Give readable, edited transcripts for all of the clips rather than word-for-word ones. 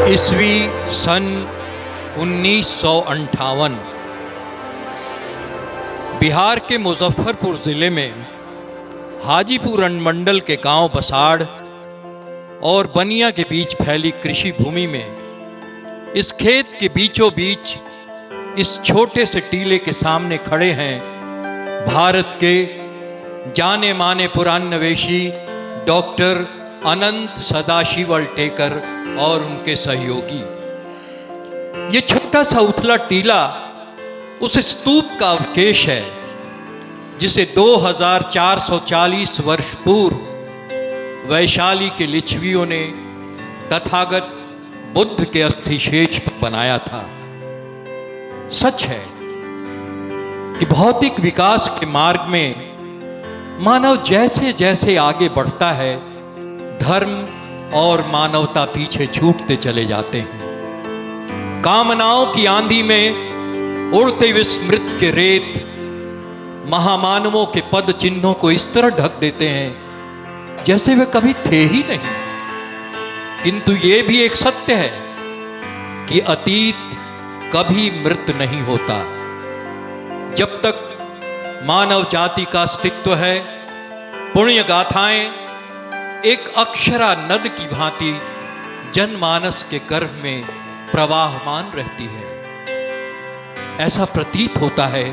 ईस्वी सन 1958 बिहार के मुजफ्फरपुर ज़िले में हाजीपुर अनुमंडल के गांव बसाड़ और बनिया के बीच फैली कृषि भूमि में इस खेत के बीचों बीच इस छोटे से टीले के सामने खड़े हैं भारत के जाने माने पुराणनवेशी डॉक्टर अनंत सदाशिव अल्टेकर और उनके सहयोगी। ये छोटा सा उथला टीला उस स्तूप का अवशेष है जिसे 2440 वर्ष पूर्व वैशाली के लिच्छवियों ने तथागत बुद्ध के अस्थिशेष पर बनाया था। सच है कि भौतिक विकास के मार्ग में मानव जैसे जैसे आगे बढ़ता है, धर्म और मानवता पीछे छूटते चले जाते हैं। कामनाओं की आंधी में उड़ते विस्मृत के रेत महामानवों के पद चिन्हों को इस तरह ढक देते हैं जैसे वे कभी थे ही नहीं। किंतु ये भी एक सत्य है कि अतीत कभी मृत नहीं होता। जब तक मानव जाति का अस्तित्व है, पुण्य गाथाएं एक अक्षरा नद की भांति जनमानस के गर्भ में प्रवाहमान रहती है। ऐसा प्रतीत होता है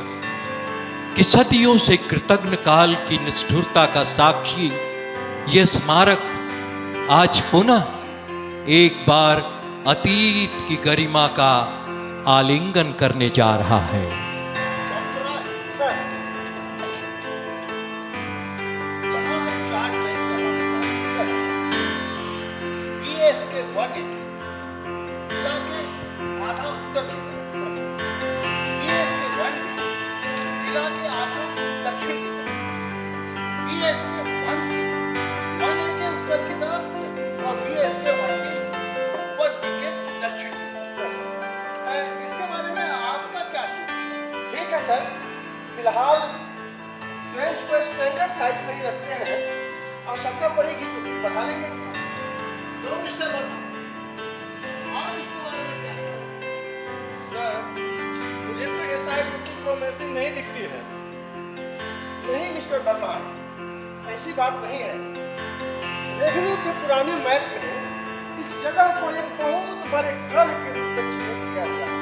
कि सदियों से कृतज्ञ काल की निष्ठुरता का साक्षी यह स्मारक आज पुनः एक बार अतीत की गरिमा का आलिंगन करने जा रहा है। सर, फिलहाल स्टूडेंट्स को स्टैंडर्ड साइज में ही रखते हैं। आवश्यकता पड़ेगी तो फिर बढ़ा लेंगे। तो मिस्टर वर्मा, आप इसके बारे में क्या कहेंगे? सर, मुझे तो ये साइज उतनी प्रोमिसिंग नहीं दिखती है। नहीं मिस्टर वर्मा, ऐसी बात नहीं है। रेवेन्यू के पुराने मैप में इस जगह को एक बहुत बड़े घर के रूप में चिन्हित किया गया है।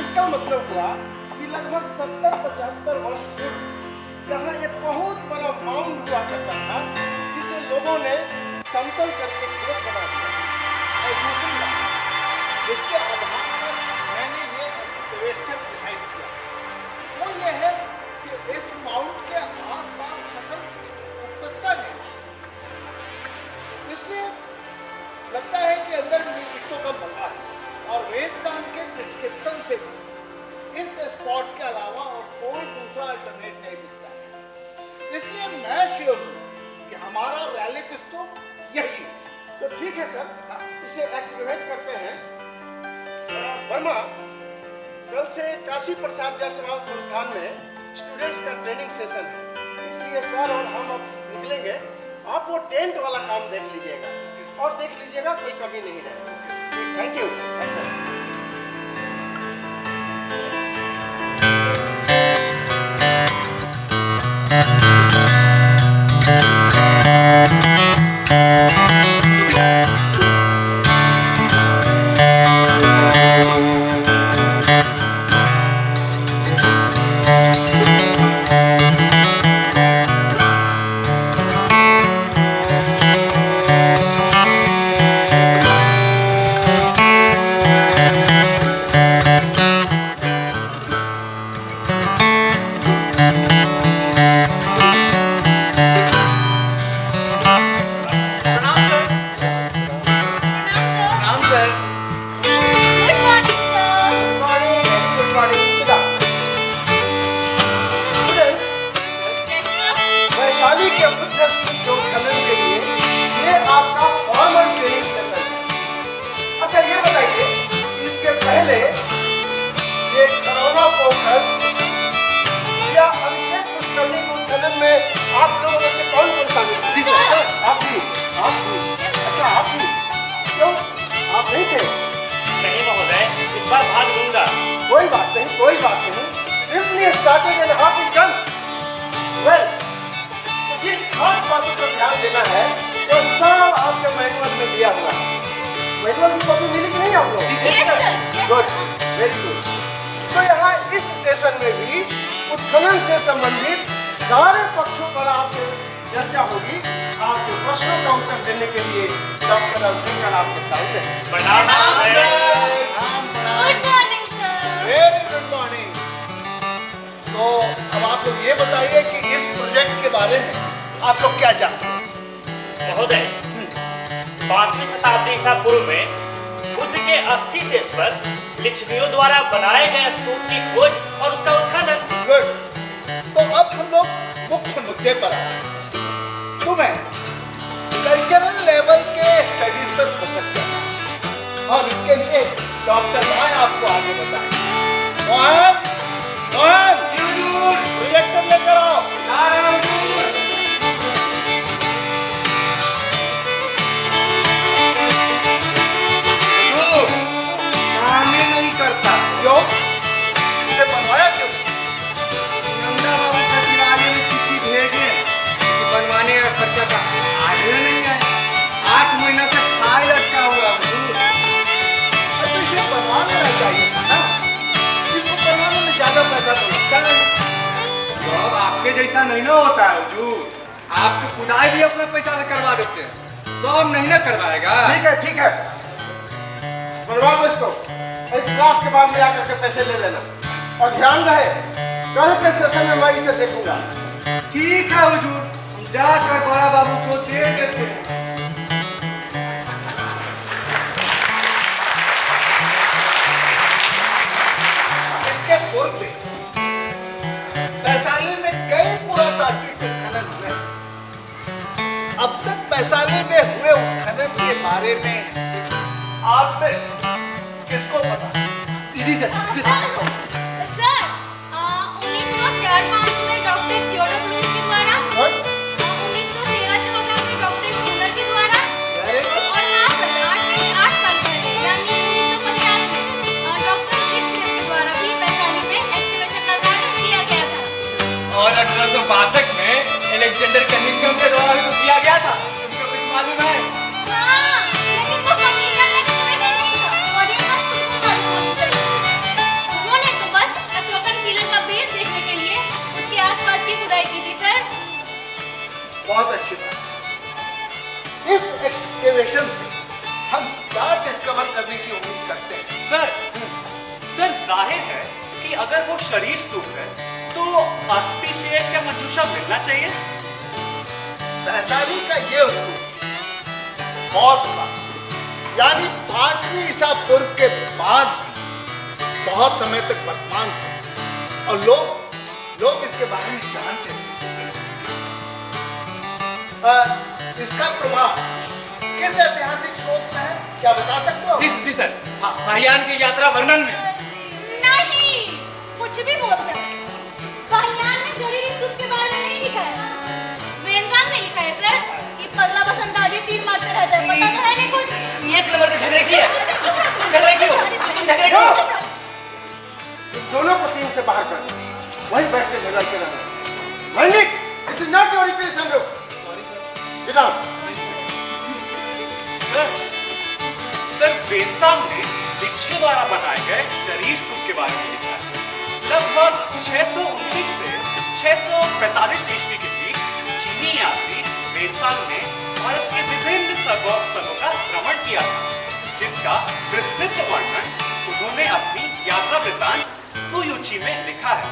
इसका मतलब हुआ कि लगभग 70-75 वर्ष पूर्व यहाँ एक बहुत बड़ा माउंड हुआ करता था जिसे लोगों ने समतल करके खेत बना दिया। और दूसरी बात जिसके आधार पर मैंने ये सर्वेक्षण डिसाइड किया वो ये है कि इस माउंट के आसपास फसल उपजता नहीं, इसलिए लगता है कि अंदर मिट्टों का मलबा है। और वेदशास्त्र के डिस्क्रिप्शन से इस स्पॉट के अलावा और कोई दूसरा अल्टरनेट नहीं दिखता है। इसलिए मैं श्योर हूँ कि हमारा रैली स्तूप यही है। तो ठीक है सर, इसे एक्सपेरिमेंट करते हैं। वर्मा, कल से काशी प्रसाद जायसवाल संस्थान में स्टूडेंट्स का ट्रेनिंग सेशन है, इसलिए सर और हम अब निकलेंगे। आप वो टेंट वाला काम देख लीजिएगा और देख लीजिएगा कोई कमी नहीं रहेगी। Thank you sir. कोई बात नहीं, simply started and half is done. Well, जिन खास बातों पर ध्यान देना है वो सब आपके मैनुअल में दिया हुआ है। मैनुअल की कॉपी मिली कि नहीं आप लोग? Good, very good. तो यहाँ इस सेशन में भी उत्खनन से संबंधित सारे पक्षों पर आपसे चर्चा होगी। आपके प्रश्नों का उत्तर देने के लिए डॉक्टर अल्फिकर आपके सामने हैं। Good morning sir. Very good morning. तो अब आप लोग ये बताइए कि इस प्रोजेक्ट के बारे में आप लोग क्या जानते हैं? महोदय, 5वीं शताब्दी ईसा पूर्व में बुद्ध के अस्थि शेष पर लिच्छवियों द्वारा बनाए गए स्तूप की खोज और उसका उत्खनन। गुड। तो अब हम लोग मुख्य मुद्दे पर आए। तुम्हें कल्चरल लेवल के स्टडीज पर फोकस करना और इसके लिए डॉक्टर मोहन आपको आगे बताएंगे। मोहन, मोहन, प्रोजेक्टर लेकर आओ। काम ही नहीं करता। क्यों? इसे बनवाया क्यों? नंदा बाबू सचिवालय में चिट्ठी भेजे कि बनवाने का खर्चा का आगे नहीं है। 8 महीना से फाइल अटका हुआ है। तो इसे बनवाने नहीं चाहिए था ना। इसको बनवाने में ज्यादा पैसा तो लगता नहीं। सब आपके जैसा नहीं ना होता है हुजूर। आपके खुदाई भी अपना पैसा से करवा देते हैं, सब नहीं ना करवाएगा। ठीक है, बनवाओ इसको। इस क्लास के बाद में आकर के पैसे ले लेना और ध्यान रहे कल के सेशन में मैं इसे देखूंगा। ठीक है हुजूर, हम जाकर बड़ा बाबू को दे देते हैं। इसके पूर्व में वैशाली में कई पुरातात्विक उत्खनन हुए। अब तक वैशाली में हुए उत्खनन के बारे में आप में किसको पता? इसी से सर, 1904-05 में डॉक्टर थियोडोर के द्वारा, 1913-14 में डॉक्टर कूलर के द्वारा, और हाँ सर, 8 साल पहले यानी 1950 में डॉक्टर किटनेस के द्वारा भी वैशाली में एक्सकवेशन का कार्य किया गया था। और 1862 में एलेक्जेंडर कनिंघम के द्वारा भी तो किया गया था। तुमको कुछ मालूम है? हाँ, लेकिन वो कमीशन एक्सकवेशन नहीं था और ये बात तुमको मालूम होनी चाहिए। उन्होंने तो बस अशोकन किले का बेस देखने के लिए उसके आसपास की खुदाई की थी सर। बहुत अच्छी बात। इस एक्सकेवेशन से हम क्या डिस्कवर करने की उम्मीद करते हैं? सर जाहिर है कि अगर वो शरीर स्तूप है तो अस्थि शेष का मंजूषा मिलना चाहिए। वैशाली का ये स्तूप बहुत बड़ा, यानी 5वीं ईसा पूर्व के बाद भी बहुत समय तक वर्तमान था और लोग इसके बारे में जानते थे। इसका प्रभाव किस ऐतिहासिक स्रोत में है, क्या बता सकते हो? जी सर, महायान की यात्रा वर्णन में। नहीं, कुछ भी बोलते हैं। वाहियान ने शरीर स्तूप के बारे में नहीं लिखा है। वेंजान ने लिखा है सर कि पगला बसंत आगे तीर मारते रहता है। पता तो है नहीं कुछ। एक नंबर के झगड़े की है। झगड़े की हो, तुम झगड़े की हो। दोनों को टीम से बाहर कर दो। वहीं बैठ के झगड़ते रहना। Vanik, this is not your requisition room. Sorry sir. बेटा, सर वेदसाम ने लिच्छवियों द्वारा बनाए गए शरीर स्तूप के बारे में लिखा है। लगभग 619 से 645 ईस्वी के बीच चीनी यात्री वेदसाम ने भारत के विभिन्न स्थलों का भ्रमण किया था, जिसका विस्तृत वर्णन उन्होंने अपनी यात्रा वृत्तांत सुयुचि में लिखा है।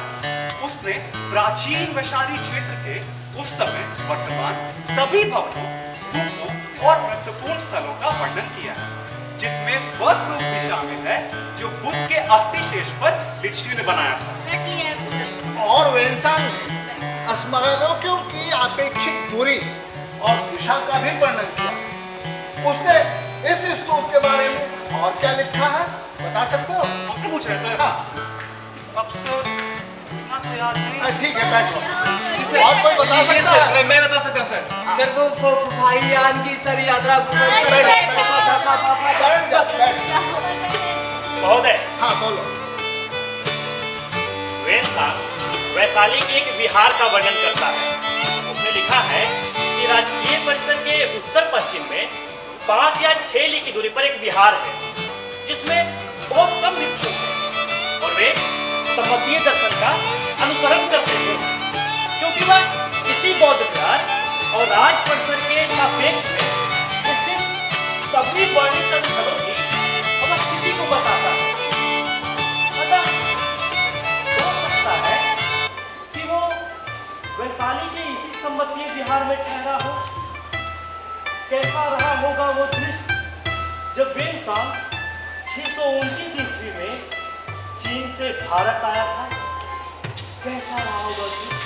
उसने प्राचीन वैशाली क्षेत्र के उस समय वर्तमान सभी भवनों, स्तूपों और महत्वपूर्ण स्थलों का वर्णन किया है, जिसमें वह स्तूप भी शामिल है जो बुद्ध के अस्थि शेष पर लिच्छवियों ने बनाया था। और वेंसान ने स्मरणों की अपेक्षित दूरी और दिशा का भी वर्णन किया। उसने इस स्तूप के बारे में और क्या लिखा है बता सकते हो? हमसे पूछ रहे हैं सर? हाँ। अब सर इतना तो याद नहीं। ठीक है, बैठो। और कोई बता ये सकता सर, है? मैं बता सकता हूँ सर। सर वो भाईयान की सर यात्रा। बैठ जा। महोदय, हाँ बोलो। वेनसांग वैशाली के एक विहार का वर्णन करता है। उसने लिखा है कि राजकीय परिसर के उत्तर पश्चिम में 5 या 6 ली की दूरी पर एक विहार है, जिसमें बहुत कम भिक्षु हैं और वे सम्मतीय दर्शन का अनुसरण करते थे, क्योंकि वह इसी बौद्ध विहार और राज परिसर के सापेक्ष में स्थित सभी वर्णित स्थलों की अवस्थिति को बताता है। अतः हो सकता है कि वो वैशाली के इसी सम्मतीय विहार में ठहरा हो। कैसा रहा होगा वो दृश्य जब वेनसांग 629 ईस्वी में चीन से भारत आया था। कैसा रहा होगा दृश्य?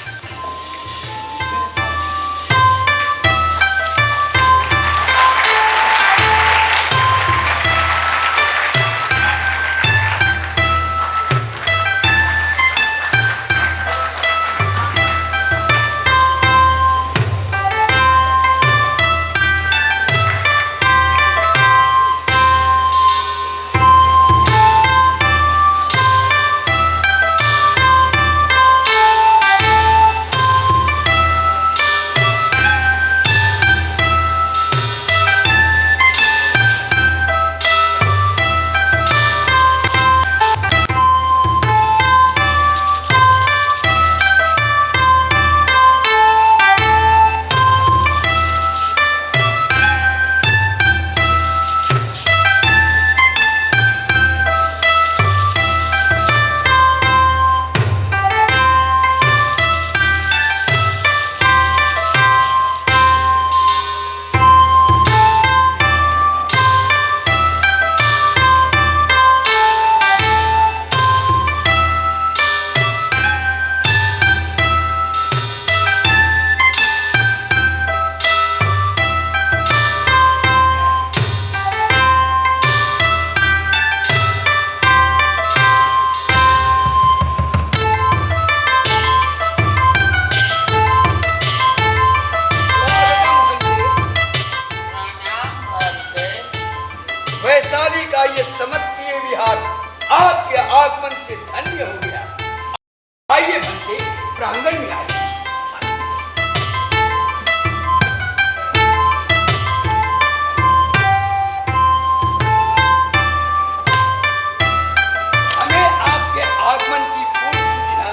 वैशाली का ये समत्तीय विहार आपके आगमन से धन्य हो गया। आइए बनते प्रांगण में आइए। हमें आपके आगमन की पूर्ण सूचना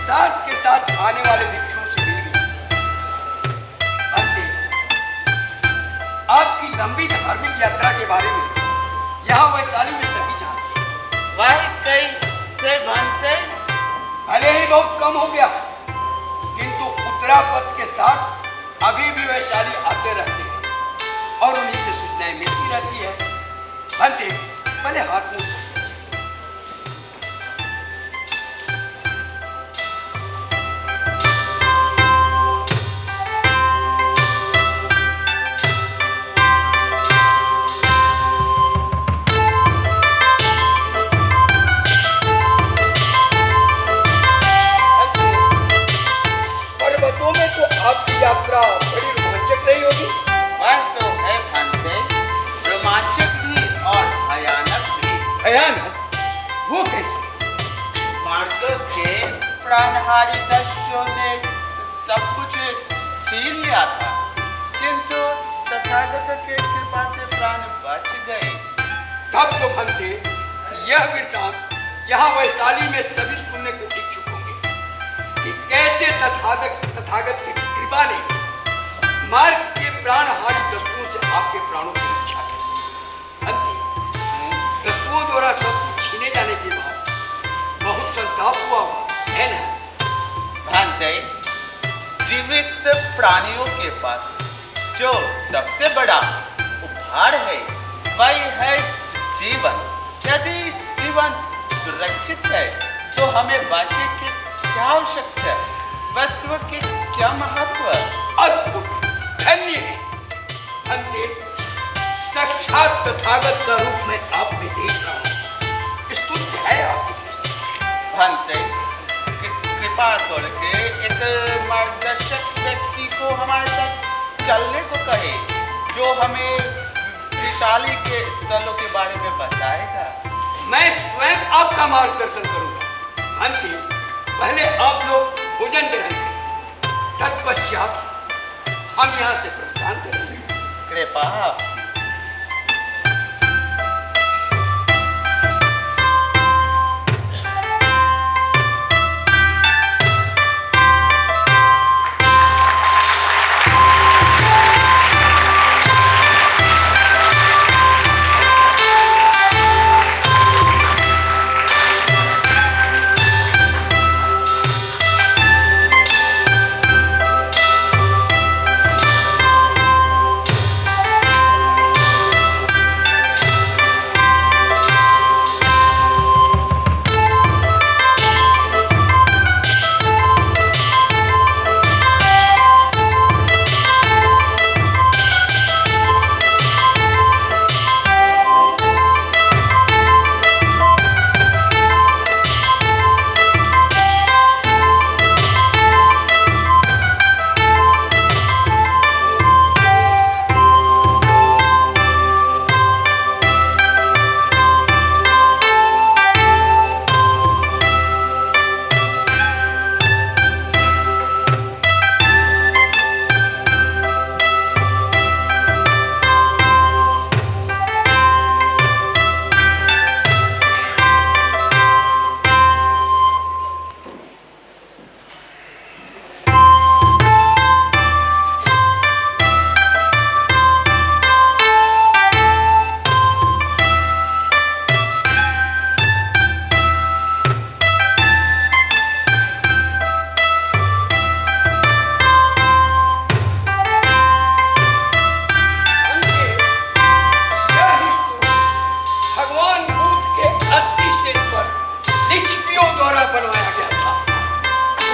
साथ के साथ आने वाले भिक्षुओं से मिल गई। आपकी लंबी धार्मिक यात्रा के बारे में यहाँ वैशाली में सभी जानते हैं। वह कैसे बनते? भले ही बहुत कम हो गया, किंतु उत्तरापथ के साथ अभी भी वैशाली आते रहते हैं और उन्हीं से सूचनाएं मिलती रहती है। बनते भले हाथ मुंह आपकी यात्रा बड़ी रोमांचक रही होगी। वह तो है भंते, रोमांचक भी और भयानक भी। भयानक? वो कैसे? मार्ग के प्राणहारी दस्युओं ने सब कुछ छीन लिया था, किंतु तथागत के कृपा से प्राण बच गए। तब तो भंते यह वृत्तांत यहाँ वैशाली में सभी सुनने को इच्छुक होंगे कि कैसे तथागत की कृपा ने मार्ग के प्राणहारी दस्युओं से आपके प्राणों की रक्षा की। भंते दस्युओं द्वारा सब कुछ छीने जाने के बाद बहुत संताप हुआ है ना? भंते, जीवित प्राणियों के पास जो सबसे बड़ा उपहार है वही है जीवन। यदि जीवन सुरक्षित है तो हमें बाकी की क्या आवश्यकता है? वस्तु की क्या महत्व? अद्भुत, धन्य है भंते। साक्षात तथागत का रूप में आपने देख रहा हूं। स्तुति है आपकी। भंते, कृपा करके एक मार्गदर्शक व्यक्ति को हमारे साथ चलने को कहे, जो हमें वैशाली के स्थलों के बारे में बताएगा। मैं स्वयं आपका मार्गदर्शन करूंगा। भंते, पहले आप लोग भोजन करेंगे, तत्पश्चात हम यहाँ से प्रस्थान करेंगे। कृपा।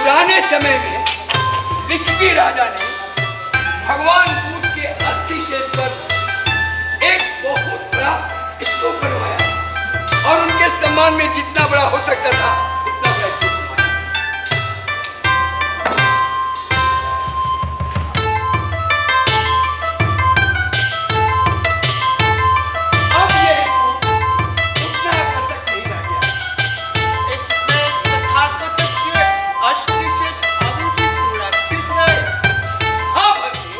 पुराने समय में लिच्छवी राजा ने भगवान बुद्ध के अस्थि शेष पर एक बहुत बड़ा स्तूप बनवाया और उनके सम्मान में जितना बड़ा हो सकता था उतना बड़ा स्तूप बनवाया। अब ये स्तूप उतना आकर्षक नहीं रह गया। इसमें तथागत के अस्थि शेष अभी भी सुरक्षित है। हाँ भक्ति,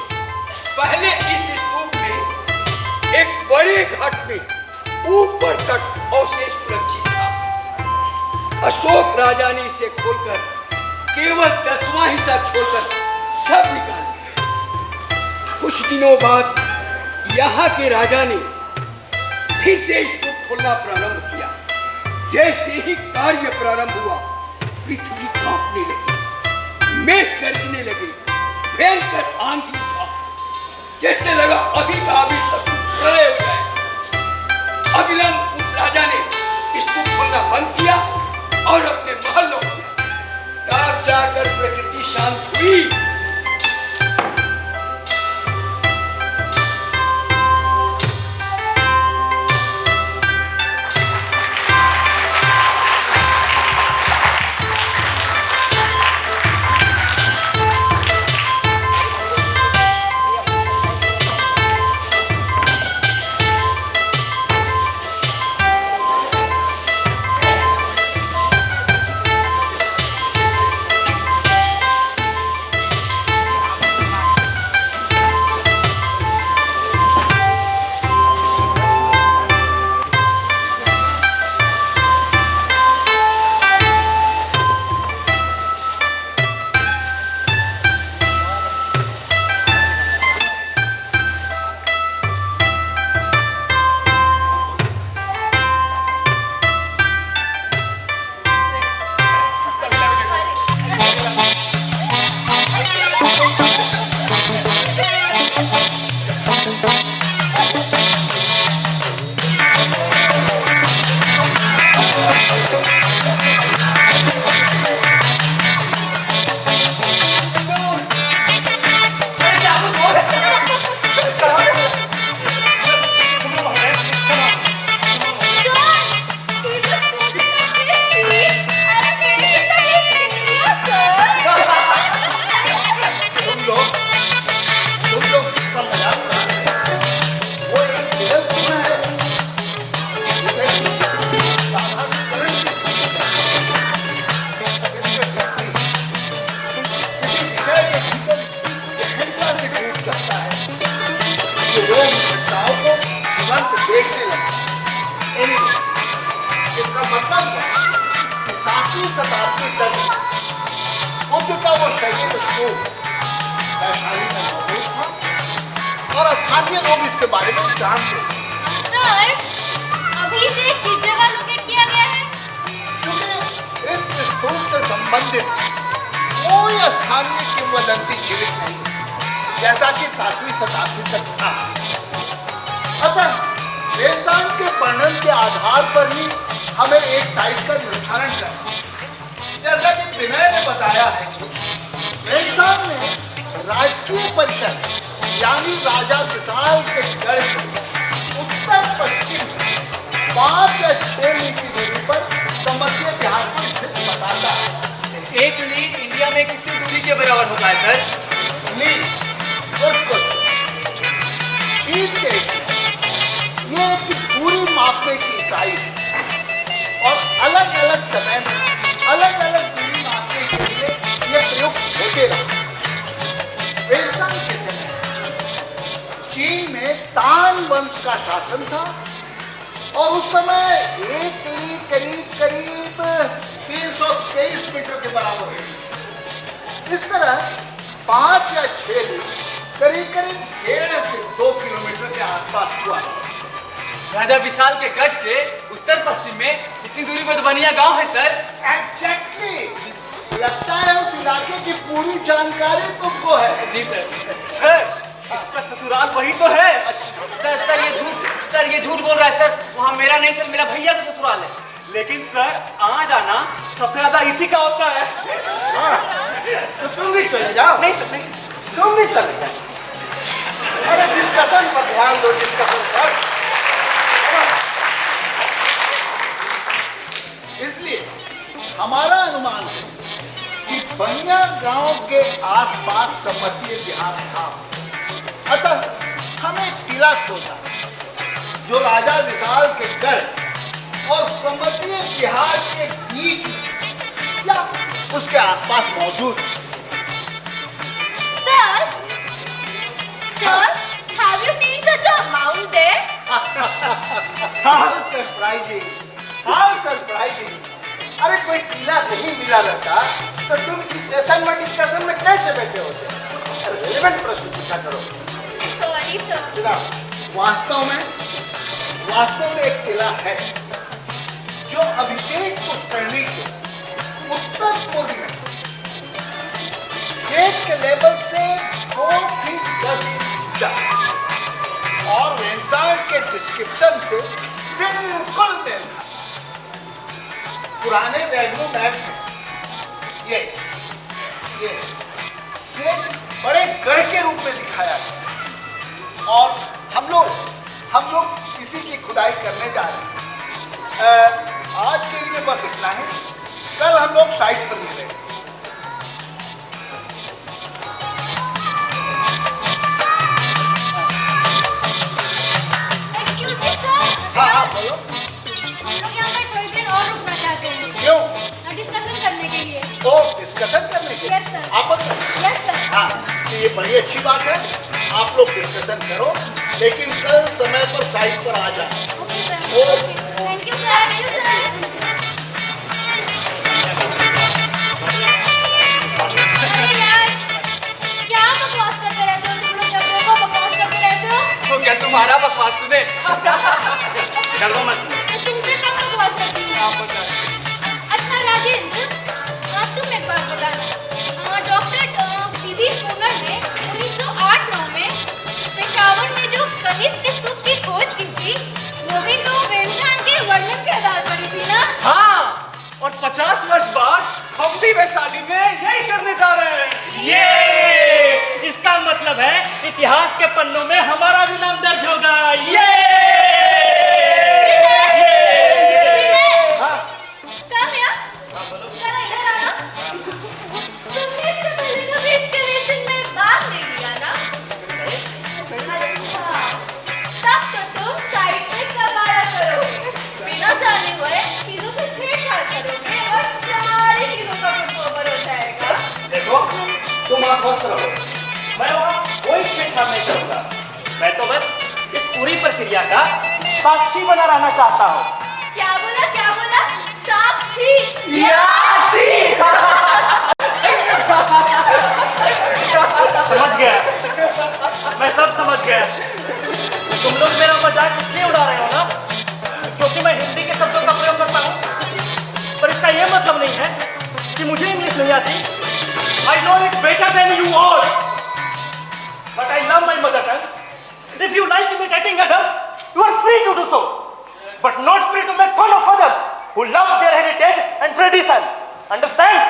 पहले इस स्तूप में एक बड़े घाट में ऊपर तक अवशेष सुरक्षित था। अशोक राजा ने इसे खोलकर केवल 10वां हिस्सा छोड़कर सब निकाल दिया। कुछ दिनों बाद यहाँ के राजा ने फिर से स्तूप खोलना प्रारंभ किया। जैसे ही कार्य प्रारंभ हुआ, पृथ्वी कांपने लगी, मेघ गरजने लगे, भयंकर आंधी उठा, जैसे लगा अभी का अभी सब प्रलय हो जाए। अविलंब उस राजा ने स्तूप खोलना बंद किया और अपने महल लौट गया। तब जाकर प्रकृति शांत हुई। शताब्दी तक बुद्ध का वो शरीर स्तूप वैशाली में मौजूद था और स्थानीय लोग इसके बारे में जानते थे। सर, अभी से किस जगह लोकेट किया गया है? क्योंकि इस स्तूप से संबंधित कोई स्थानीय किंवदंती जीवित नहीं, जैसा कि 7वीं शताब्दी तक था। अतः वेदांत के वर्णन के आधार पर ही हमें एक साइट का निर्धारण करना। जैसा कि विनय ने बताया है, वेदांत ने राजकीय परिसर यानी राजा विशाल के गढ़ उत्तर पश्चिम 5 या 6 मील की दूरी पर समर्थीय बिहार में स्थित बताता है। 1 लीग इंडिया में कितनी दूरी के बराबर होता है सर? League, good. ठीक है, ये एक दूरी मापने की इकाई है और अलग अलग समय में अलग अलग दूरी मापने के लिए ये प्रयुक्त होते रहा। वेदांत के समय चीन में तान वंश का शासन था और उस समय एक लीग करीब 323 मीटर के बराबर है। इस तरह 5 या 6 लीग करीब 1.5 से 2 किलोमीटर के आसपास हुआ। राजा विशाल के गढ़ के उत्तर पश्चिम में इतनी दूरी पर तो बनिया गांव है सर। एग्जैक्टली, लगता है उस इलाके की पूरी जानकारी तुमको है। जी सर। सर, इसका ससुराल वही तो है। सर ये झूठ बोल रहा है सर। वहाँ मेरा नहीं सर, मेरा भैया का ससुराल है। लेकिन सर, आ जाना सबसे ज्यादा इसी का होता है। तो तुम भी चले जाओ। नहीं सर, नहीं। तुम भी चले जाओ। अरे डिस्कशन पर ध्यान दो, डिस्कशन पर। इसलिए हमारा अनुमान है कि बनिया गांव के आसपास समर्थीय बिहार था। अतः हमें किला खोजना जो राजा विशाल के गढ़ और समर्थीय बिहार के बीच या उसके आसपास मौजूद है। Sir, have you seen such a amount there? How surprising! How surprising! अरे कोई किला नहीं मिला रहता तो तुम इस सेशन में डिस्कशन में कैसे बैठे होते? रेलेवेंट प्रश्न पूछा करो। Sorry, sir. जनाब, वास्तव में एक किला है जो अभिषेक पुष्करणी के उत्तर पूर्व में खेत के लेवल से 2 फीट 10 इंच और वेदांत के डिस्क्रिप्शन से बिल्कुल मेल था। पुराने रेवेन्यू मैप में ये बड़े गढ़ के रूप में दिखाया है और हम लोग इसी की खुदाई करने जा रहे हैं। आज के लिए बस इतना है, कल हम लोग साइट पर मिलेंगे। Excuse me, sir. हाँ बोलो। हम लोग यहाँ पे थोड़ी देर और रुकना चाहते हैं। क्यों? डिस्कशन करने के लिए। तो डिस्कशन करने के Yes, sir. आपस में? Yes, sir. हाँ, तो ये बड़ी अच्छी बात है। आप लोग डिस्कशन करो, लेकिन कल समय पर साइट पर आ जाए। Okay, sir. Thank you, sir. Thank you, sir. अरे यार, क्या बकवास करते रहते हो तुम लोग? जब देखो बकवास करते रहते हो। तो क्या तुम्हारा बकवास सुने? डरो मत। तो तुमसे कब बकवास करती हूँ? अच्छा राजेंद्र, तुम एक बात बताना। डॉक्टर पीवी पूनर ने 1908-9 में पेशावर में जो कनिष्क स्तूप की खोज की थी, वो भी तो वेदांत के वर्णन के आधार पर ही थी ना? हाँ, और 50 वर्ष बाद हम भी वैशाली में यही करने जा रहे हैं। ये इसका मतलब है इतिहास के पन्नों में हमारा भी नाम दर्ज होगा। ये हाँ। Come here. जरा इधर आना। तुमने इससे पहले कभी excavation में भाग नहीं लिया ना? अच्छा, तब तो तुम साइट में कबाड़ा करोगे, बिना जाने हुए चीजों से छेड़छाड़ करोगे और सारी चीजों का फुटओवर हो जाएगा। देखो, तुम आश्वस्त रहो, मैं वहाँ कोई छेड़छाड़ नहीं करूँगा। मैं तो बस इस पूरी प्रक्रिया का साक्षी बना रहना चाहता हूँ। क्या बोला? साक्षी? छी। समझ गया, मैं सब समझ गया। तुम लोग मेरा मजाक इसलिए उड़ा रहे हो ना क्योंकि मैं हिंदी के शब्दों का प्रयोग करता हूँ, पर इसका यह मतलब नहीं है कि मुझे इंग्लिश नहीं आती। I know it better than you all, but I love my mother tongue. If you like imitating others, you are free to do so, but not free to make fun of others who love their heritage and tradition. Understand?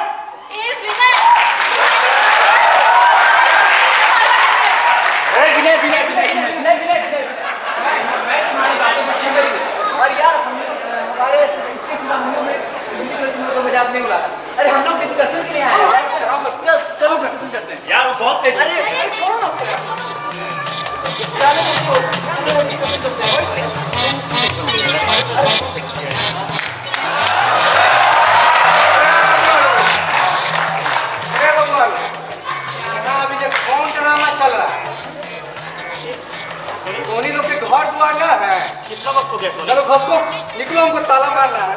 और यार हमारे किस मामले में हिंदी को मजाक नहीं उड़ाता। अरे हम लोग डिस्कशन के लिए आए हैं। चलो डिस्कशन करते हैं। यार वो बहुत तेज। अरे छोड़ो ना उसको। अभी जब कौन ड्रामा चल रहा है? धोनी लोग के घर द्वार ना है। कितना वक्त हो गया? चलो घसको निकलो, हमको ताला मारना है।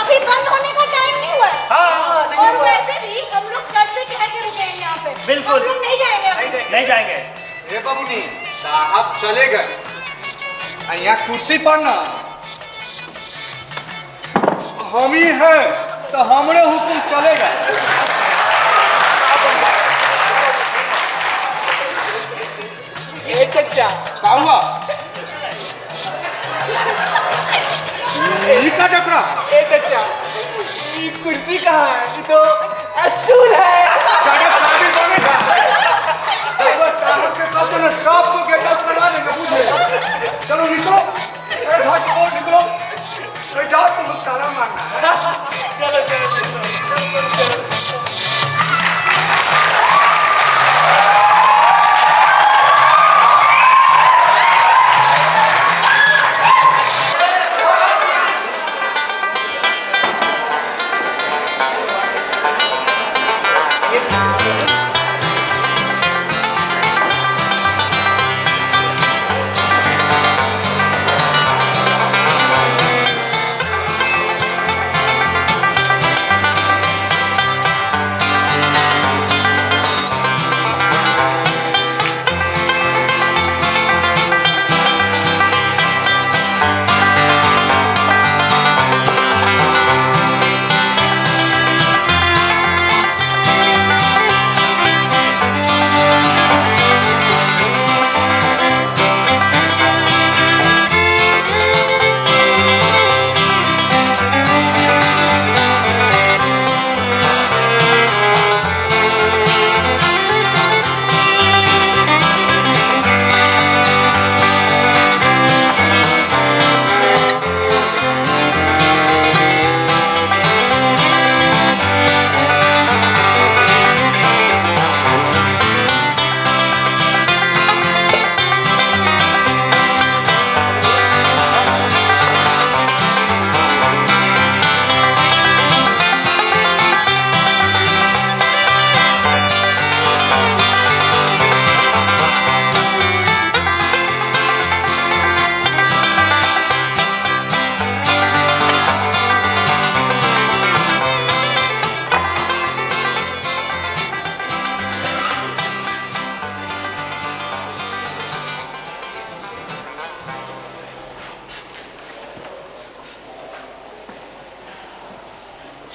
अभी बंद होने का टाइम नहीं हुआ है। हाँ, और वैसे भी हम लोग कब से कह के रुके हैं यहाँ पे। बिल्कुल। हम लोग नहीं जाएंगे अभी। नहीं जाएंगे। रे बाबूनी साहब चले गए, यहाँ कुर्सी पर ना हम ही है तो हमरे हुकुम चलेगा। चचा क्या हुआ? ये क्या टकरा? चचा ये कुर्सी कहाँ है? ये तो स्टूल है। साढ़े शादी बनेगा। साहब के साथ तो शॉप को गेट आउट करवा देंगे, बुझे? चलो निकलो, अरे घाट को निकलो, तो जाओ तुम लोग ताला मारना। चलो।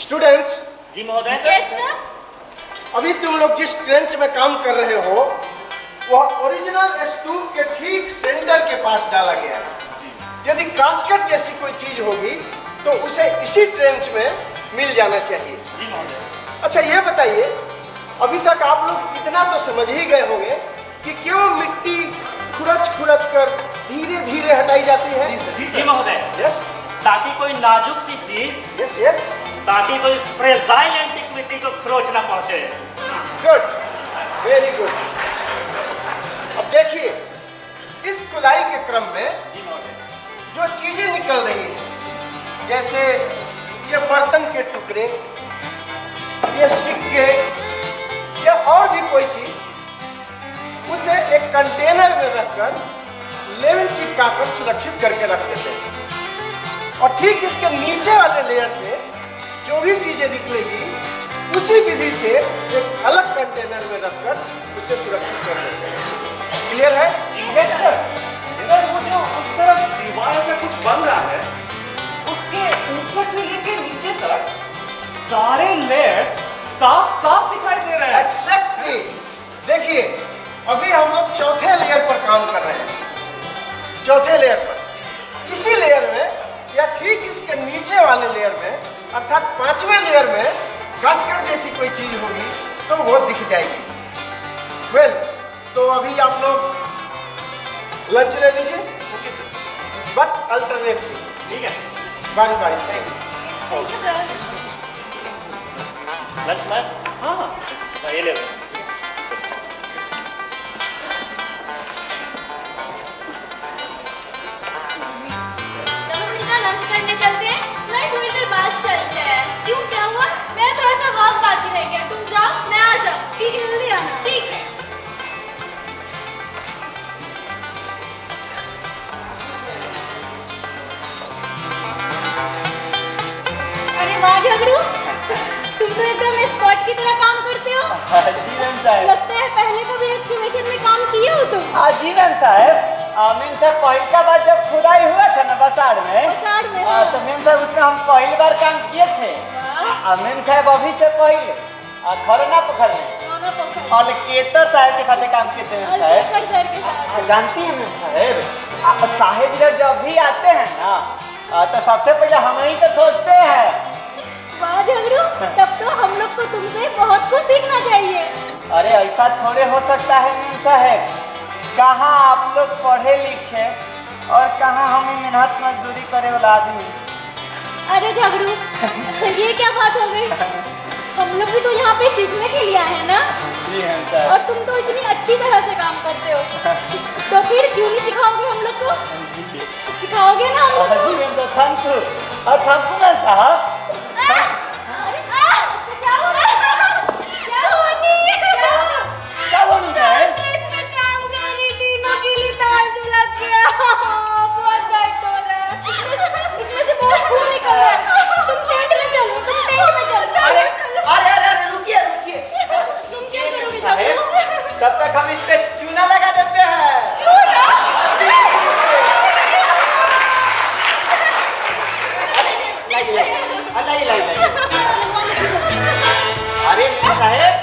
स्टूडेंट्स, जी महोदय। Yes sir. अभी तुम लोग जिस ट्रेंच में काम कर रहे हो वह ओरिजिनल स्तूप के ठीक सेंटर के पास डाला गया है। यदि कास्केट जैसी कोई चीज होगी तो उसे इसी ट्रेंच में मिल जाना चाहिए। जी महोदय। अच्छा ये बताइए, अभी तक आप लोग इतना तो समझ ही गए होंगे कि क्यों मिट्टी खुरच कर धीरे धीरे हटाई जाती है। जी महोदय। यस ताकि कोई नाजुक सी चीज, यस यस, ताकि कोई फ्रेजाइल एंटिक्विटी को खरोच ना पहुंचे। Good, very good. अब देखिए, इस खुदाई के क्रम में जो चीजें निकल रही हैं, जैसे ये बर्तन के टुकड़े, ये सिक्के या और भी कोई चीज, उसे एक कंटेनर में रखकर लेवल चिपकाकर सुरक्षित करके रख देते हैं। और ठीक इसके नीचे वाले लेयर से जो भी चीजें निकलेगी उसी विधि से एक अलग कंटेनर में रखकर उसे सुरक्षित कर देते हैं। क्लियर है? सर वो जो उस तरफ दीवार से कुछ बन रहा है उसके ऊपर से लेके नीचे तक सारे लेयर्स साफ साफ दिखाई दे रहे हैं। एग्जैक्टली। देखिए अभी हम लोग चौथे लेयर पर काम कर रहे हैं। चौथे लेयर पर, इसी लेयर में या ठीक इसके नीचे वाले लेयर में अर्थात 5वें लेयर में घासकर जैसी कोई चीज होगी तो वो दिख जाएगी। वेल, तो अभी आप लोग लंच ले लीजिए। Okay sir. बट अल्टरनेटली, ठीक है। बारी बारी। Thank you. Thank you sir. Lunch में हाँ ये ले लो। चलो मीना लंच करने चलते हैं। नहीं थोड़ी देर बाद चलते हैं। क्यों, क्या हुआ? मेरा थोड़ा सा वर्क बाकी रह गया। तुम जाओ, मैं आ जाऊँ। ठीक है, जल्दी आना। ठीक है। अरे वाह झगड़ू, तुम तो एकदम स्पॉट की तरह काम करते हो। जी मैम साहब। लगता है पहले कभी एक्सकैवेशन में काम किए हो तुम। जी मैम साहब, मैम साहब पहली का बार जब खुदाई हुआ था ना बसाड़ में, बसाड़ में, हाँ। तो मैम साहब उसमें हम पहली बार काम किए थे। मैम साहब अभी से पहले खरना पोखर में अलकेतर साहब के साथ काम किए थे मैम साहब। सर के साथ। जानती हैं मैम साहब, साहेब इधर जब भी आते हैं ना तो सबसे पहले हम ही तो खोजते हैं। वाह झगड़ू, तब तो हम लोग को तुमसे बहुत कुछ सीखना चाहिए। अरे ऐसा थोड़े हो सकता है मैम साहब, कहाँ आप लोग पढ़े लिखे और कहाँ हमें मेहनत मजदूरी करे वाला आदमी। अरे झगड़ू, ये क्या बात हो गई? हम लोग भी तो यहाँ पे सीखने के लिए आए हैं ना। जी मैम साहब। और तुम तो इतनी अच्छी तरह से काम करते हो, तो फिर क्यों नहीं सिखाओगे हम लोग को? सिखाओगे ना हम लोग को? जी मैम, तो थैंक यू। और थैंक यू मैम साहब। क्या हुआ? सोनी, क्या बोलूं मैम? इसमें काम कर रही थी, नकीली तार से लग गया। बहुत दर्द हो रहा है। इसमें से बहुत खून निकल रहा है। तुम टेंट में चलो, तुम टेंट में चलो। अरे रुकिए रुकिए। तुम क्या करोगे साहब, झगड़ू? तब तक हम इस पे चूना लगा देते हैं। चूना? लाइए। अरे मैम साहब,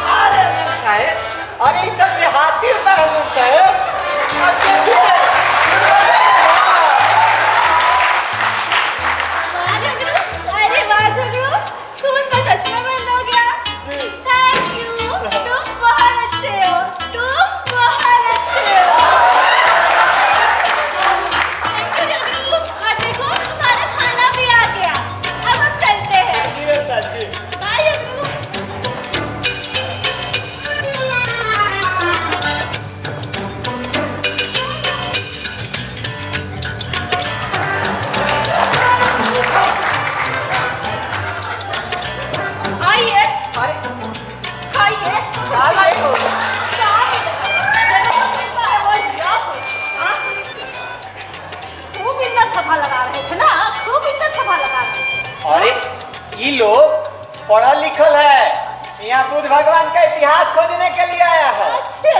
अरे मैम साहब, अरे ये सब देहाती होता है मैम साहब। अरे वाह झगड़ू, खून तो सच में बंद हो गया। थैंक यू, तुम बहुत अच्छे हो। तुम बहुत अच्छे हो। और देखो, तुम्हारा खाना भी आ गया। अब हम चलते हैं। बाय झगड़ू। आइए, अरे खाइए। खूब इज्जत सभा लगा रहे थे ना, खूब इज्जत सभा लगा रहे थे। अरे ये लोग पढ़ल लिखल है, यहाँ बुद्ध भगवान का इतिहास खोजने के लिए आया है। अच्छा,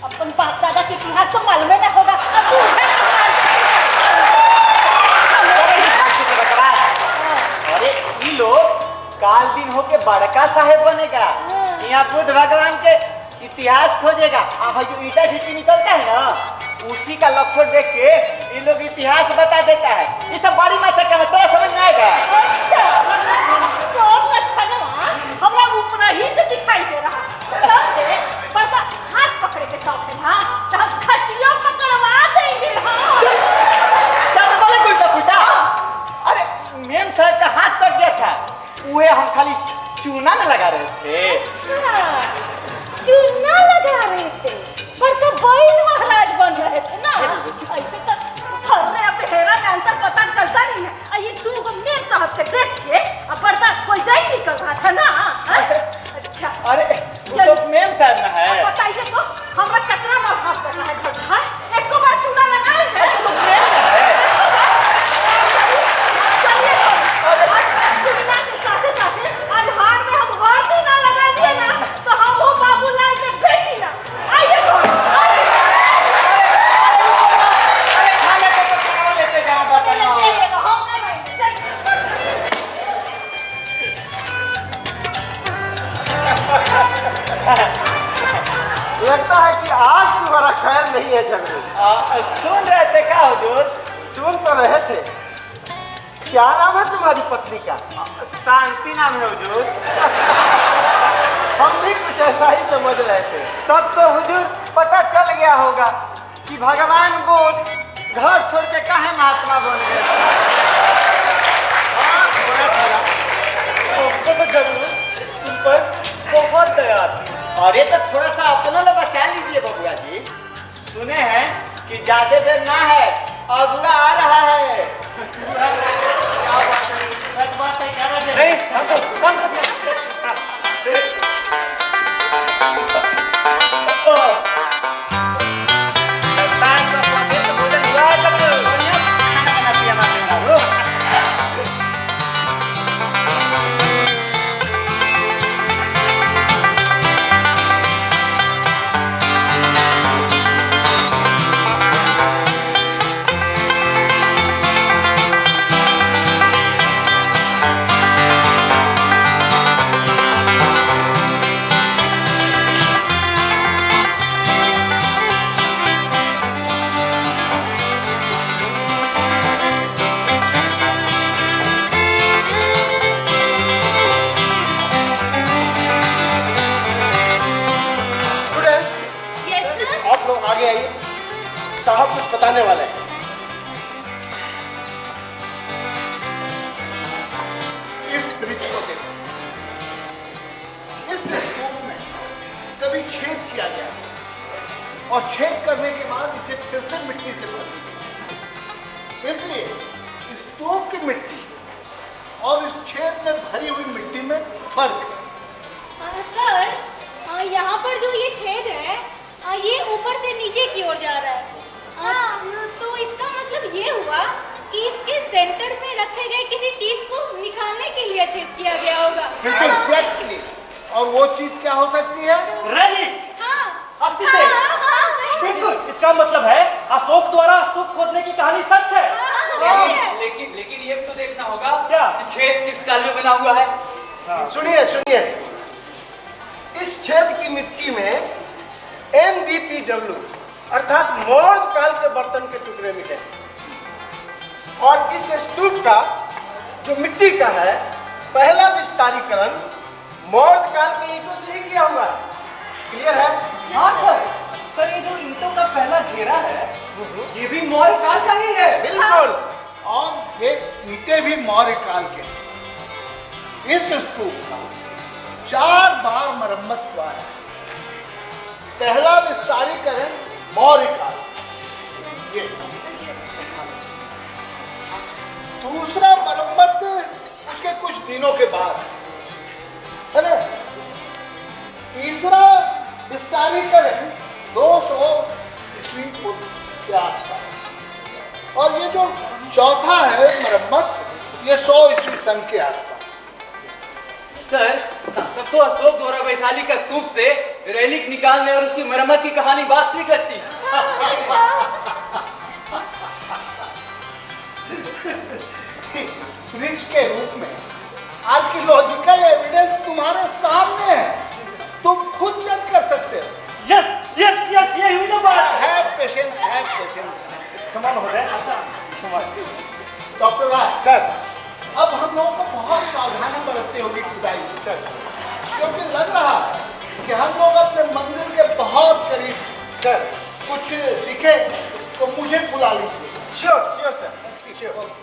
अपन बाप दादा के इतिहास तो मालूम ही ना होगा। अब तू अरे ये लोग काल दिन होके बड़का साहेब बनेगा, यहाँ बुद्ध भगवान के इतिहास खोजेगा। अब जो ईटा झिटी निकलता है ना, उसी का लक्षण देख के ये लोग इतिहास बता देता है। ये सब बड़ी मात्रा का तोरा समझ में आएगा। अच्छा, कौन अच्छा ना हमरा ऊपर ही से दिखाई दे रहा। सबसे बड़का हाथ पकड़े के शौक है ना, तो हम खटिया पकड़वा देंगे। हाँ, क्या तो बोले उल्टा पुल्टा? अरे मेम साहब का हाथ कट गया था, उहे हम खाली चूना न लगा रहे थे। अच्छा, चूना लगा रहे थे, बड़का बैल महाराज बन रहे थे ना। ऐसे तो हर अपने हेरा में अंतर पता चलता नहीं है। और ये दो मेम साहब के देख के अब बड़का कोई दही निकल रहा था ना। अच्छा, अरे वो तो मेम साहब ना है। बताइए तो हमरा कितना मार हाथ करना है। एक को बार चूना लगा रही है झगड़े? सुन रहे थे क्या हुजूर? सुन तो रहे थे। क्या नाम है तुम्हारी पत्नी का? शांति नाम है हुजूर। हम भी कुछ ऐसा ही समझ रहे थे। तब तो हुजूर पता चल गया होगा कि भगवान बुद्ध घर छोड़ के काहे महात्मा बन गए। हाँ, थोड़ा थोड़ा। हमको तो जरूर तुम पर बहुत दया थी। अरे तो थोड़ा सा अपना लो बचा लीजिए बबुआ जी। सुने हैं कि ज्यादा देर ना है, अगुआ आ रहा है। नहीं, हमको आगे आइए, साहब कुछ बताने वाले हैं। इस वृक्ष को देखो, इस स्तूप में कभी छेद किया गया और छेद करने के बाद इसे फिर से मिट्टी से भर दिया। इसलिए इस स्तूप की मिट्टी और इस छेद में भरी हुई मिट्टी में फर्क है। सर, यहाँ पर जो ये छेद है ये ऊपर से नीचे की ओर जा रहा है। तो इसका मतलब ये हुआ कि इसके सेंटर में रखे गए किसी चीज को निकालने के लिए छेद किया गया होगा। बिल्कुल एग्जैक्टली। और वो चीज क्या हो सकती है? रैली। हाँ, अस्थि से। बिल्कुल, इसका मतलब है अशोक द्वारा स्तूप खोदने की कहानी सच है। लेकिन ये भी तो देखना होगा क्या? कि छेद किस काल में बना हुआ है। सुनिए सुनिए, इस छेद की मिट्टी में NBPW अर्थात मौर्य काल के बर्तन के टुकड़े मिले और इस स्तूप का जो मिट्टी का है पहला विस्तारीकरण मौर्य काल के ईंटों से ही किया हुआ है। क्लियर है? हाँ सर, ये जो ईंटों का पहला घेरा है ये भी मौर्य काल का ही है। बिल्कुल। और ये ईंटें भी मौर्य काल के। इस स्तूप का 4 बार मरम्मत हुआ है। पहला विस्तारीकरण मौर्य काल, ये दूसरा मरम्मत उसके कुछ दिनों के बाद है ना। तीसरा विस्तारीकरण 200 ईस्वी पूर्व के आसपास और ये जो चौथा है मरम्मत ये 100 ईस्वी सन के आसपास। सर, तब तो अशोक द्वारा वैशाली का स्तूप से रेलिक निकालने और उसकी मरम्मत की कहानी वास्तविक लगती है। वृक्ष के रूप में आर्कियोलॉजिकल एविडेंस तुम्हारे सामने है, तुम खुद जज कर सकते हो। यस यस यस, ये हुई ना बात। Have patience, have patience. समान हो जाए। डॉक्टर राज सर, अब हम लोगों को बहुत सावधानी बरतनी होगी खुदाई में सर, क्योंकि लग रहा है कि हम लोग अपने मंदिर के बहुत करीब। सर कुछ दिखे तो मुझे बुला लीजिए। Sure sure sir, sure.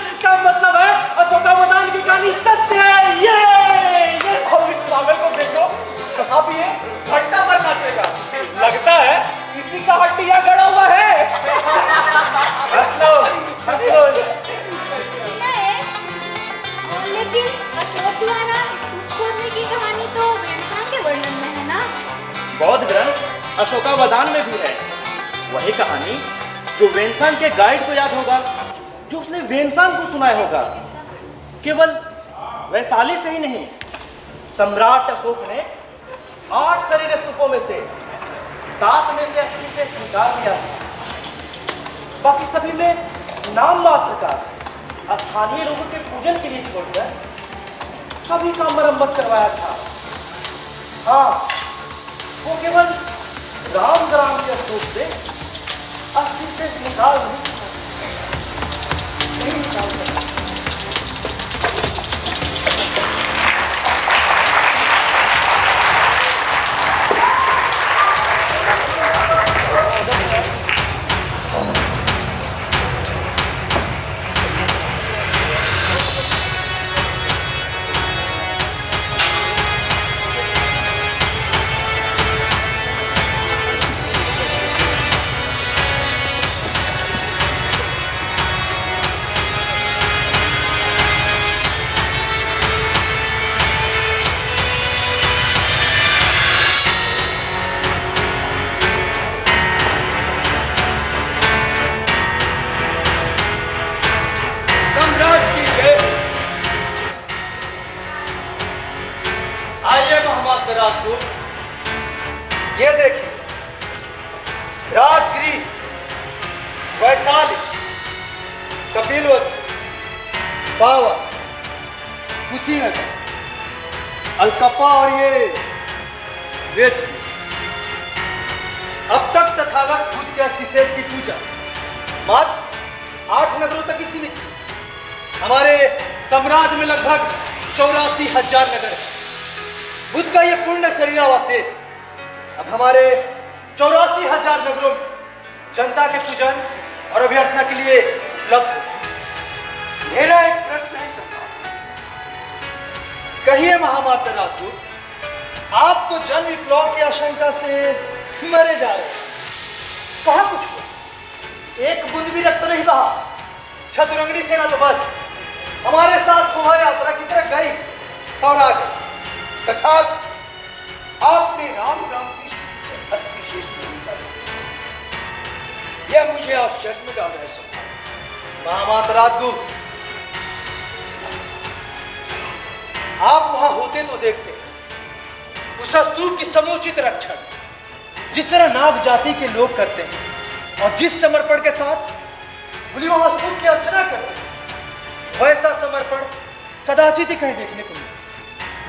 इसका मतलब है अशोकावदान की कहानी सत्य है। ये और इस पागल को देखो, अब ये घंटा पर नाचेगा। लगता है इसी का हड्डियां गड़ा हुआ है। हंस लो। लेकिन अशोक द्वारा स्तूप खोदने की कहानी तो वेनसांग के वर्णन में है ना? बौद्ध ग्रंथ अशोकावदान में भी है वही कहानी जो वेनसांग के गाइड को याद होगा, जो उसने वेनसांग को सुनाया होगा। केवल वैशाली से ही नहीं, सम्राट अशोक ने 8 शरीर स्तूपों में से 7 में से अस्थि से स्वीकार किया, बाकी सभी में नाम मात्र का स्थानीय लोगों के पूजन के लिए छोड़कर सभी का मरम्मत करवाया था। हाँ, वो केवल राम ग्राम के स्तूप से अस्थि से निकाल नहीं निकाल सकता। ये देखिए, राजगृह, वैशाली, कपिलवस्तु, पावा, कुशीनगर, अलकप्पा और ये वेद। अब तक तथागत खुद के अतिशेष की पूजा मात्र 8 नगरों तक ही सीमित थी। हमारे साम्राज्य में लगभग 84,000 नगर है। बुद्ध का ये पूर्ण शरीरावशेष अब हमारे 84,000 नगरों में जनता के पूजन और अभ्यर्थना के लिए उपलब्ध है। मेरा एक प्रश्न है सम्राट। कहिए महामात्र राजपूत, आप तो जन विप्लव की आशंका से मरे जा रहे हैं। कहाँ कुछ हुआ? एक बूंद भी रक्त नहीं बहा। चतुरंगनी सेना तो बस हमारे साथ शोभा यात्रा की तरह गई और आ गई। तथा आपने राम राम की अतिशेष नहीं कर, यह मुझे आश्चर्य में डाल रहा है। महामात्र राजपूत, आप वहां होते तो देखते उस स्तूप की समुचित रक्षण जिस तरह नाग जाति के लोग करते हैं और जिस समर्पण के साथ बोली वहां स्तूप की अर्चना करते हैं, वैसा समर्पण कदाचित ही कहीं देखने को मिला।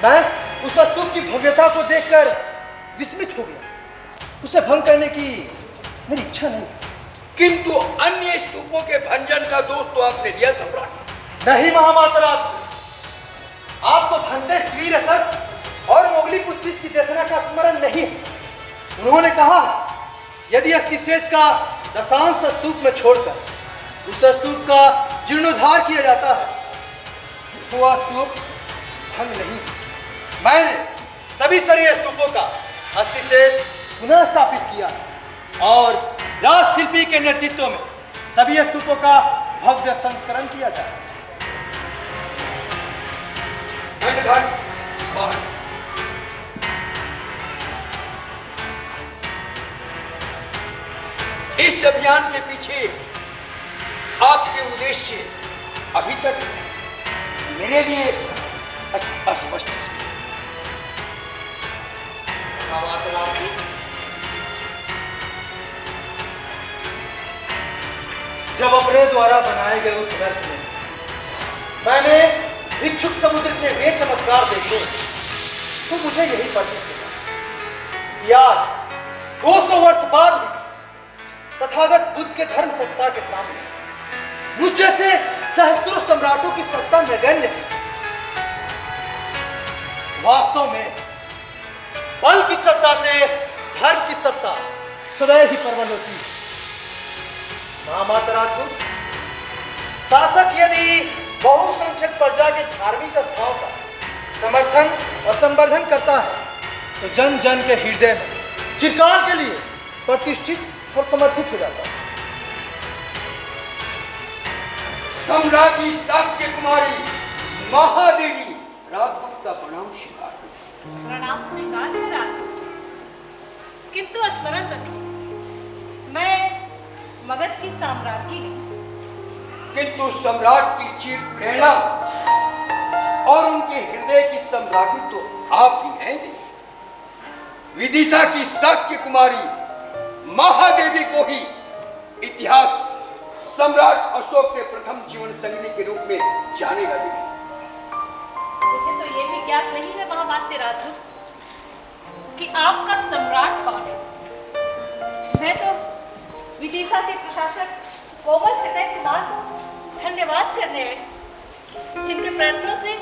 मैं उस स्तूप की भव्यता को देखकर विस्मित हो गया। उसे भंग करने की मेरी इच्छा नहीं। किंतु अन्य स्तूपों के भंजन का दोष तो आपने लिया सम्राट। नहीं महामात्र, आपको भंतेश वीरसस और मोगली पुत्री की देशना का स्मरण नहीं है। उन्होंने कहा यदि अस्तिशेष का दशांश स्तूप में छोड़कर उस स्तूप का जीर्णोद्धार किया जाता है तो वह स्तूप भंग नहीं। मैंने सभी शरीर स्तूपों का अस्तिशेष पुनः स्थापित किया और राजशिल्पी के नेतृत्व में सभी स्तूपों का भव्य संस्करण किया जाए। इस अभियान के पीछे आपके उद्देश्य अभी तक मेरे लिए अस्पष्ट है। जब अपने द्वारा बनाए गए उस व्यर्थ में मैंने भिक्षुक समुद्र के वे चमत्कार देखे तो मुझे यही पता चला कि आज 200 वर्ष बाद भी तथागत बुद्ध के धर्म सत्ता के सामने मुझ जैसे सहस्त्रों सम्राटों की सत्ता नगण्य है। वास्तव में बल की सत्ता से धर्म की सत्ता सदैव ही प्रबल होती है। महामात्र राजपूत, शासक यदि बहुसंख्यक प्रजा के धार्मिक स्थानों का समर्थन और संवर्धन करता है तो जन जन के हृदय में चिरकाल के लिए प्रतिष्ठित और समर्थित हो जाता है। सम्राज्ञी शाक्य कुमारी महादेवी राजपूत का प्रणाम स्वीकार। प्रणाम स्वीकार है राजपूत, किंतु स्मरण रखें मैं मगध की साम्राज्ञी नहीं, किंतु सम्राट की चिर प्रेरणा और उनके हृदय की सम्राज्ञी तो आप ही हैं। विदिशा की शाक्य कुमारी महादेवी को ही इतिहास सम्राट अशोक के प्रथम जीवन संगिनी के रूप में जानेगा देवी। मुझे तो ये भी ज्ञात नहीं है महामात्य राजदूत कि आपका सम्राट कौन है। मैं तो विदिशा के प्रशासक कोमल हृदय कुमार को धन्यवाद करने आई, जिनके प्रयत्नों से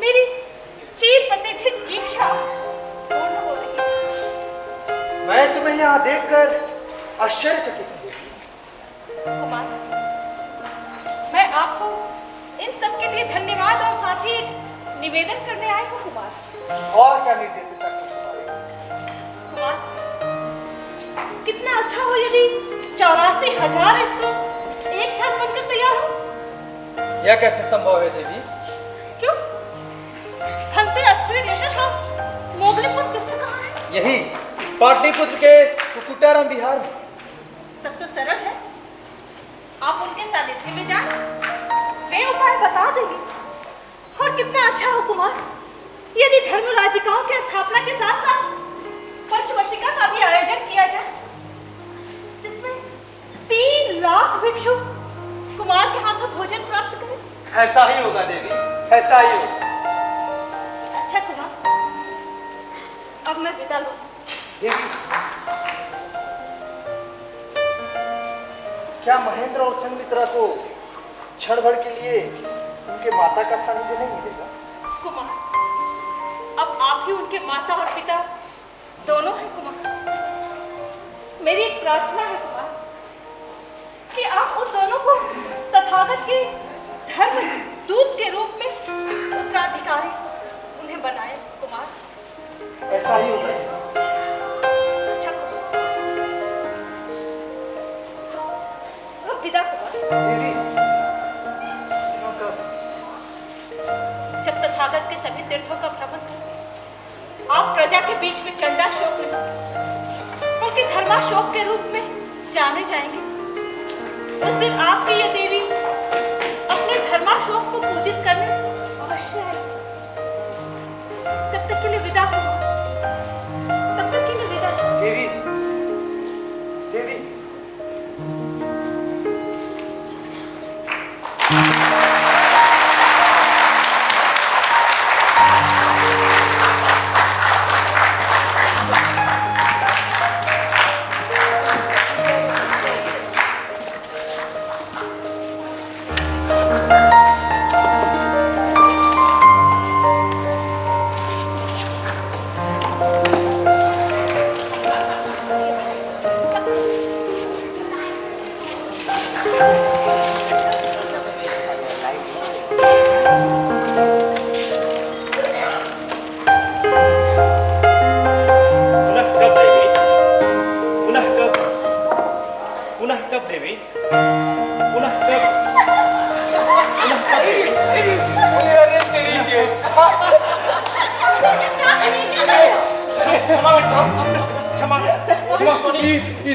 मेरी चिर प्रतीक्षित इच्छा पूर्ण हो रही है। मैं तुम्हें यहाँ देखकर आश्चर्यचकित हूँ। कुमार, मैं आपको इन सब के लिए धन्यवाद और साथ ही एक निवेदन करने आए हूँ कुमार। और क्या निर्देश है सर तुम्हारे? कुमार, कितना अच्छा हो यदि 84,000 स्तूप एक साथ बनकर तैयार हो। यह कैसे संभव है देवी? क्यों? खंते अस्त्री यशस्व मोगलीपुत्र किससे कहा है? यही पाटलिपुत्र के कुकुटाराम बिहार में। तब तो सरल है, आप उनके सानिध्य में जाएं, वे उपाय बता देंगे। और कितना अच्छा हो कुमार यदि धर्म राजिकाओं की स्थापना के साथ साथ पंचवर्षिका का भी आयोजन किया जाए, जिसमें 3 लाख भिक्षु कुमार के हाथों भोजन प्राप्त करें। ऐसा ही होगा देवी, ऐसा ही होगा। अच्छा कुमार, अब मैं विदा लूं। देवी, क्या महेंद्र और संगमित्रा को क्षण भर के लिए उनके माता का सानिध्य नहीं मिलेगा? कुमार, अब आप ही उनके माता और पिता दोनों हैं कुमार। मेरी एक प्रार्थना है कुमार कि आप उन दोनों को तथागत के धर्म दूत के रूप में उत्तराधिकारी उन्हें बनाए कुमार। ऐसा ही होगा। अच्छा कुमार, अब विदा कुमार। देवी, जब तथागत के सभी तीर्थों का भ्रमण करें, आप प्रजा के बीच में चंडाशोक नहीं बल्कि धर्माशोक के रूप में जाने जाएंगे। उस दिन आपकी ये देवी अपने धर्माशोक को पूजित करने अवश्य है। तब तक के लिए विदा हो। तब तक के लिए विदा। देवी, देवी,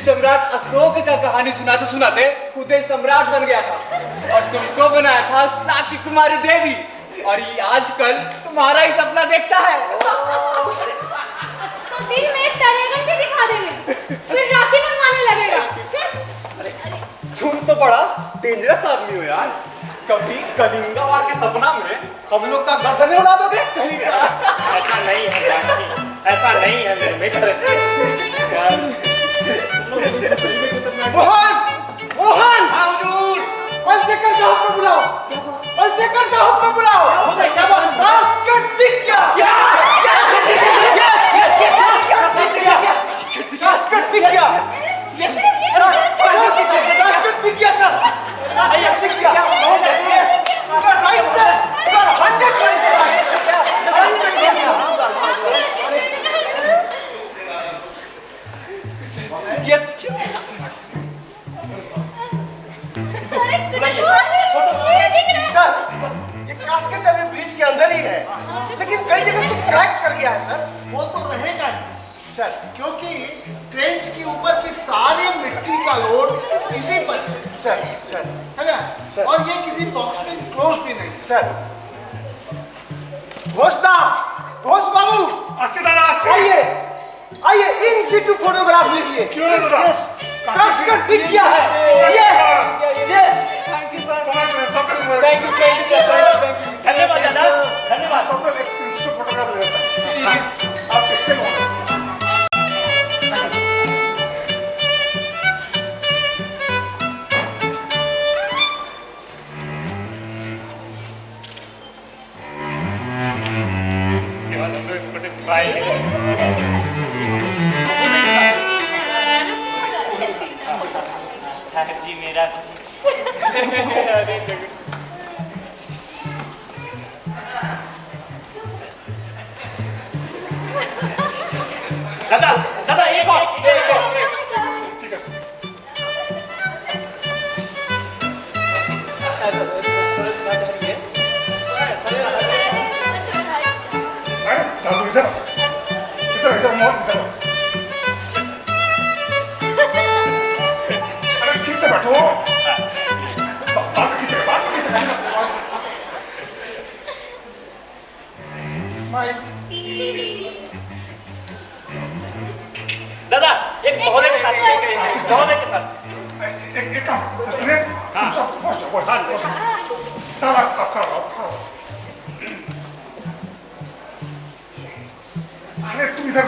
सम्राट अशोक का कहानी सुनाते सुनाते खुद ही सम्राट बन गया था और तुमको बनाया था साकी कुमारी देवी, और ये आजकल तुम्हारा ही सपना देखता है। तो दिन में तरेगन भी दिखा देंगे, फिर राखी बनवाने लगेगा। तुम तो बड़ा डेंजरस आदमी हो यार। कभी कलिंगा वार के सपना में हम लोग का गर्दन उड़ा दोगे? ऐसा नहीं है जानकी, ऐसा नहीं है मेरे मित्र। मोहन, मोहन, हुजूर, पंचकर साहब को बुलाओ, पंचकर साहब को बुलाओ। बास्केट दिख गया। बास्केट दिख गया। बास्केट दिख गया सर। बास्केट दिख गया। Right sir, 100%। यस सर, ये कास्केट अभी ब्रिज के अंदर ही है, लेकिन कई जगह से क्रैक कर गया है सर। वो तो रहेगा ही सर, क्योंकि ट्रेंच के ऊपर की सारी मिट्टी का लोड इसी पर है सर, सर, है ना? सर। और ये किसी बॉक्स में क्लोज भी नहीं। सर, घोषदा, घोष बाबू, अच्छे दादा अच्छे। आइए, आइए, इन सिटू फोटोग्राफ लीजिए। क्यों दादा? Yes, कसकर दिख गया है। Yes yes, thank you sir, thank you धन्यवाद दादा, धन्यवाद। फोटोग्राफ लेता है आप किसके लोग इसके बाद हम लोग छोटे फ्राई जी मेरा अरे दादा दादा एक और ठीक है अरे चालू इधर इधर इधर मोड़ इधर अरे ठीक से बैठो बात खींचेगा स्माइल दादा एक महोदय के साथ महोदय के साथ एक काम हाँ सब बस चल आप खाओ अरे तुम इधर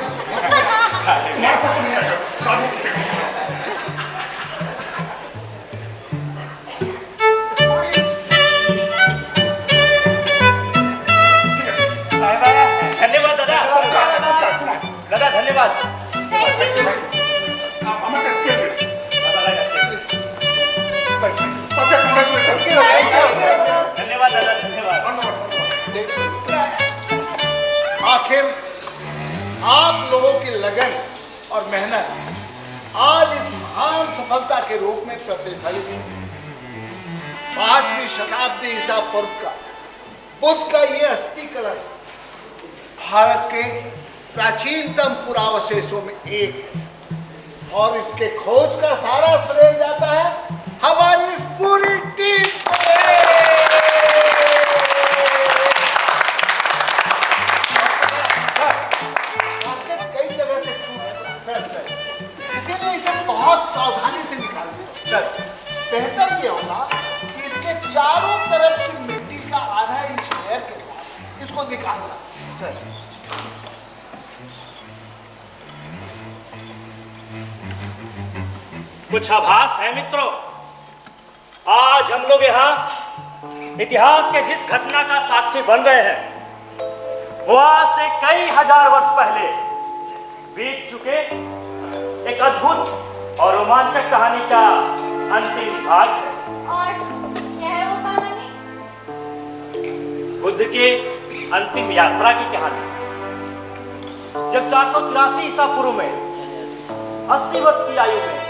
तुम्हारा कुछ नहीं आएगा बाबू खींचेगा धन्यवाद दादा दादा धन्यवाद धन्यवाद दादा धन्यवाद। आखिर आप लोगों की लगन और मेहनत आज इस महान सफलता के रूप में प्रतिफलित है। 5वीं शताब्दी ईसा पूर्व का बुद्ध का ये अस्थि कलश भारत के प्राचीनतम पुरावशेषों में एक है और इसके खोज का सारा श्रेय जाता है हमारी इस पूरी टीम को। कई जगह से सर इसीलिए इसे बहुत सावधानी से निकालना सर। बेहतर ये होगा कि इसके चारों तरफ की मिट्टी का आधा इंच लेयर के साथ इसको निकालना सर। कुछ आभास है मित्रों, आज हम लोग यहाँ इतिहास के जिस घटना का साक्षी बन रहे हैं वो आज से कई हजार वर्ष पहले बीत चुके एक अद्भुत और रोमांचक कहानी का अंतिम भाग है। और क्या है वो कहानी? बुद्ध के अंतिम यात्रा की कहानी। जब 483 ईसा पूर्व में 80 वर्ष की आयु में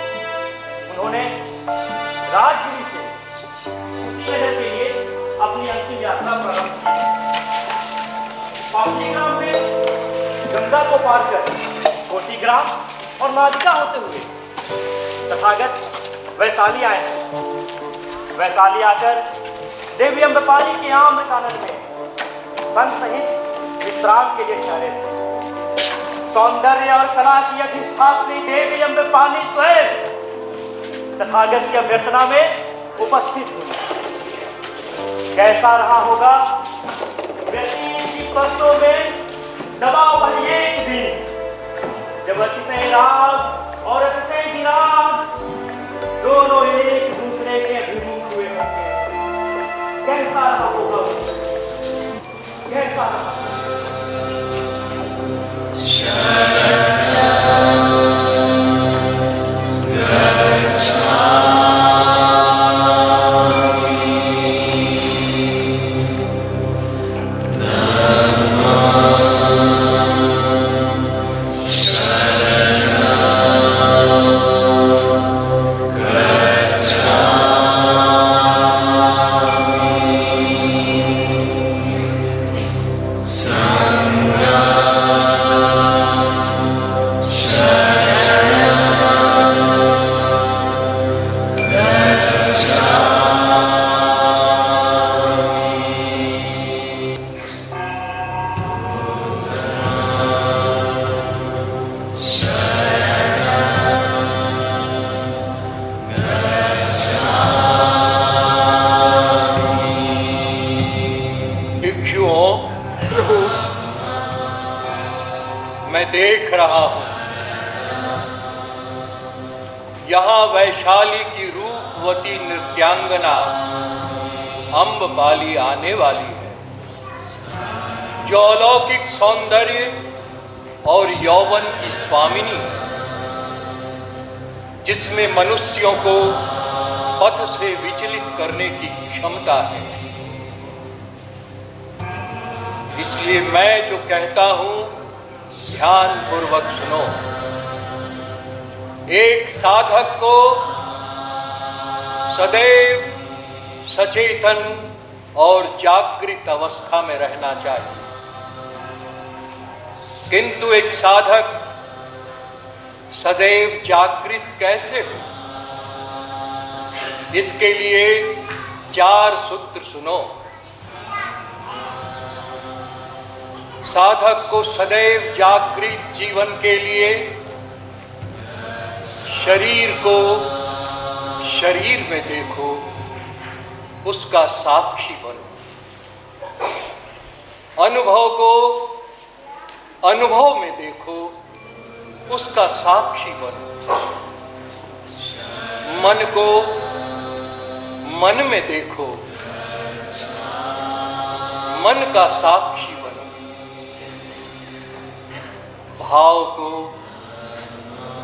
उन्होंने राजगिरी से कुशीनगर के लिए अपनी अंतिम यात्रा प्रारंभ की। पाटलीग्राम में गंगा को पार कर कोटीग्राम और नादिका होते हुए तथागत वैशाली आए हैं। वैशाली आकर देवी अम्बपाली के आम्र कानन में संत सहित विश्राम के लिए ठहरे थे। सौंदर्य और कला की अधिष्ठात्री देवी अम्बपाली स्वयं तथागत की अभ्यर्थना में उपस्थित हुई। कैसा रहा होगा व्यतीत वर्षों में दबा वही एक दिन जब अतिशय राग और अतिशय विराग दोनों एक दूसरे के अभिमुख हुए होंगे। कैसा रहा होगा, कैसा रहा? मैं देख रहा हूं यहां वैशाली की रूपवती नृत्यांगना अम्बपाली आने वाली है, जो अलौकिक सौंदर्य और यौवन की स्वामिनी है, जिसमें मनुष्यों को पथ से विचलित करने की क्षमता है। इसलिए मैं जो कहता हूं ध्यान पूर्वक सुनो। एक साधक को सदैव सचेतन और जागृत अवस्था में रहना चाहिए, किंतु एक साधक सदैव जागृत कैसे हो, इसके लिए 4 सूत्र सुनो। साधक को सदैव जागृत जीवन के लिए शरीर को शरीर में देखो, उसका साक्षी बनो। अनुभव को अनुभव में देखो, उसका साक्षी बनो। मन को मन में देखो, मन का साक्षी बनो। भाव को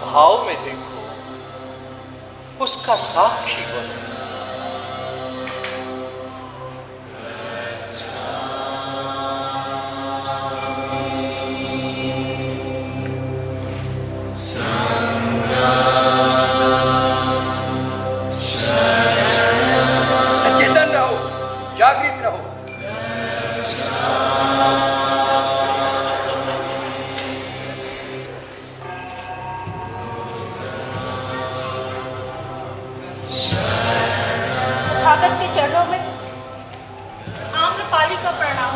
भाव में देखो, उसका साक्षी बनो। सचेतन रहो, जागृत रहो। तथागत के चरणों में आम्रपाली का प्रणाम।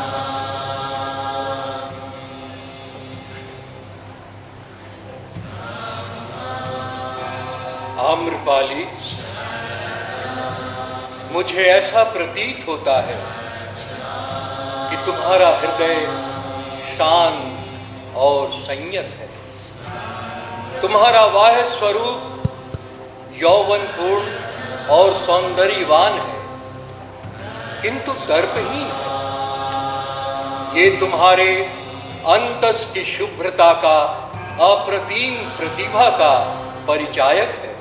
आम्रपाली, मुझे ऐसा प्रतीत होता है कि तुम्हारा हृदय शांत और संयत है। तुम्हारा बाह्य स्वरूप यौवनपूर्ण और सौंदर्यवान है, किंतु दर्पहीन है। ये तुम्हारे अंतस की शुभ्रता का अप्रतिम प्रतिभा का परिचायक है।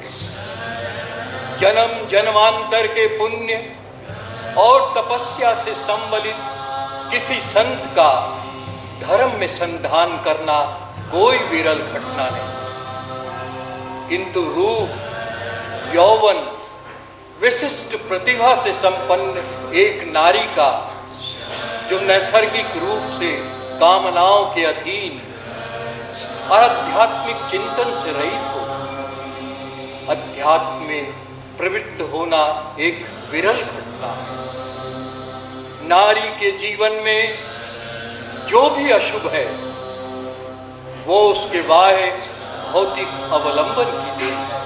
जन्म जन्मांतर के पुण्य और तपस्या से संबलित किसी संत का धर्म में संधान करना कोई विरल घटना नहीं, किंतु रूप यौवन विशिष्ट प्रतिभा से संपन्न एक नारी का, जो नैसर्गिक रूप से कामनाओं के अधीन और आध्यात्मिक चिंतन से रहित हो, अध्यात्म में प्रवृत्त होना एक विरल घटना है। नारी के जीवन में जो भी अशुभ है, वो उसके बाह्य भौतिक अवलंबन की देन है।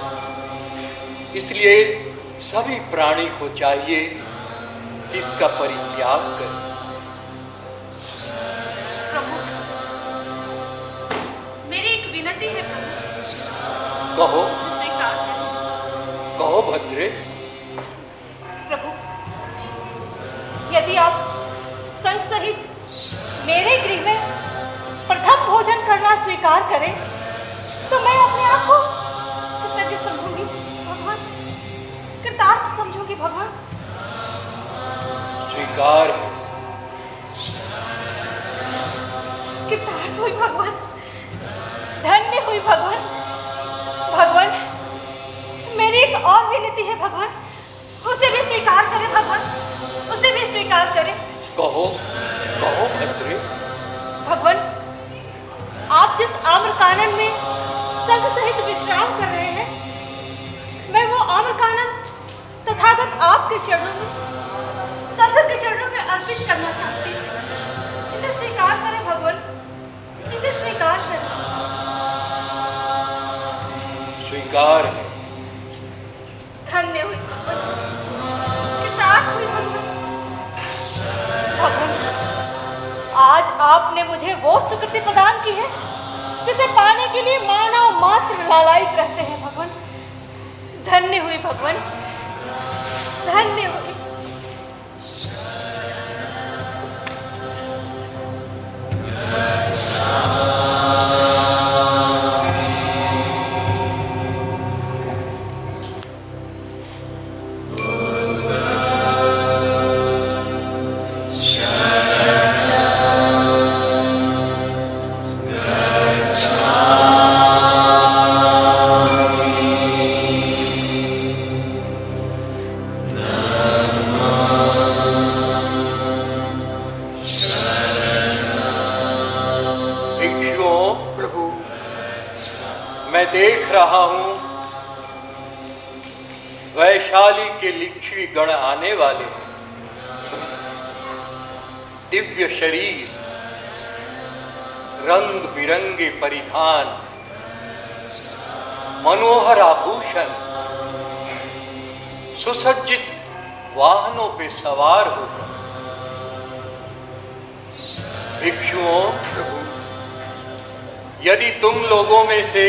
इसलिए सभी प्राणी को चाहिए कि इसका परित्याग करें। प्रभु, मेरी एक विनती है प्रभु। कहो उसे स्वीकार करें। कहो भद्रे। प्रभु, यदि आप संग सहित मेरे गृह में प्रथम भोजन करना स्वीकार करें, तो मैं अपने आप को कृतज्ञ समझूंगी भगवान, कृतार्थ समझूंगी भगवान। स्वीकार है। कृतार्थ हुई भगवान, धन्य हुई भगवान। भगवान, मेरी एक और विनती है भगवान, उसे भी स्वीकार करें भगवान, उसे भी स्वीकार करें। कहो कहो भद्रे। भगवान, आप जिस आम्रकानन में संग सहित विश्राम कर रहे हैं, मैं वो आम्रकानन तथागत आपके चरणों में, संग के चरणों में अर्पित करना चाहती हूँ। इसे स्वीकार करें भगवान, इसे स्वीकार करें। स्वीकार है। धन्य हुई भगवान, कृतार्थ हुई भगवान। भगवान, आज आपने मुझे वो सुकृति प्रदान की है जिसे पाने के लिए मानव मात्र लालायित रहते हैं भगवान। धन्य हुई भगवान, धन्य हुई। देख रहा हूं वैशाली के लिच्छवी गण आने वाले हैं। दिव्य शरीर, रंग बिरंगे परिधान, मनोहर आभूषण, सुसज्जित वाहनों पे सवार होकर भिक्षुओं, यदि तुम लोगों में से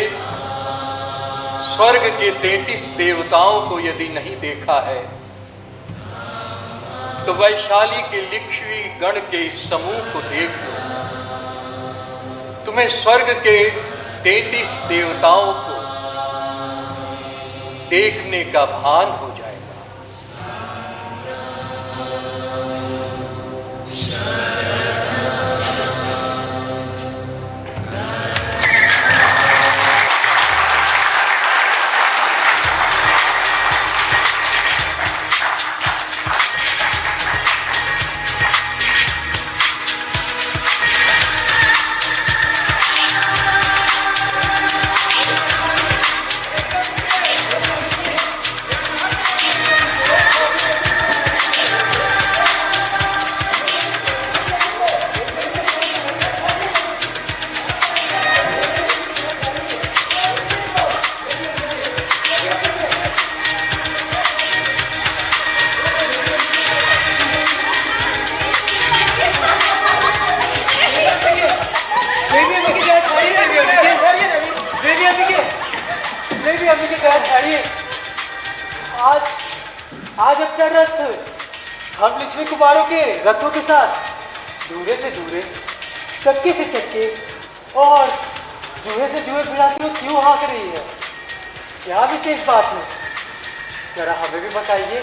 स्वर्ग के 33 देवताओं को यदि नहीं देखा है तो वैशाली के लिच्छवी गण के इस समूह को देख लो। तुम्हें स्वर्ग के 33 देवताओं को देखने का भान हो जाएगा। आज अपना रथ हम लिच्छवी कुमारों के रथों के साथ दूरे से दूरे, चक्के से चक्के और जुए से जुए भिड़ाती हुई क्यों हाँक रही है? क्या विशेष बात है? जरा हमें भी बताइए।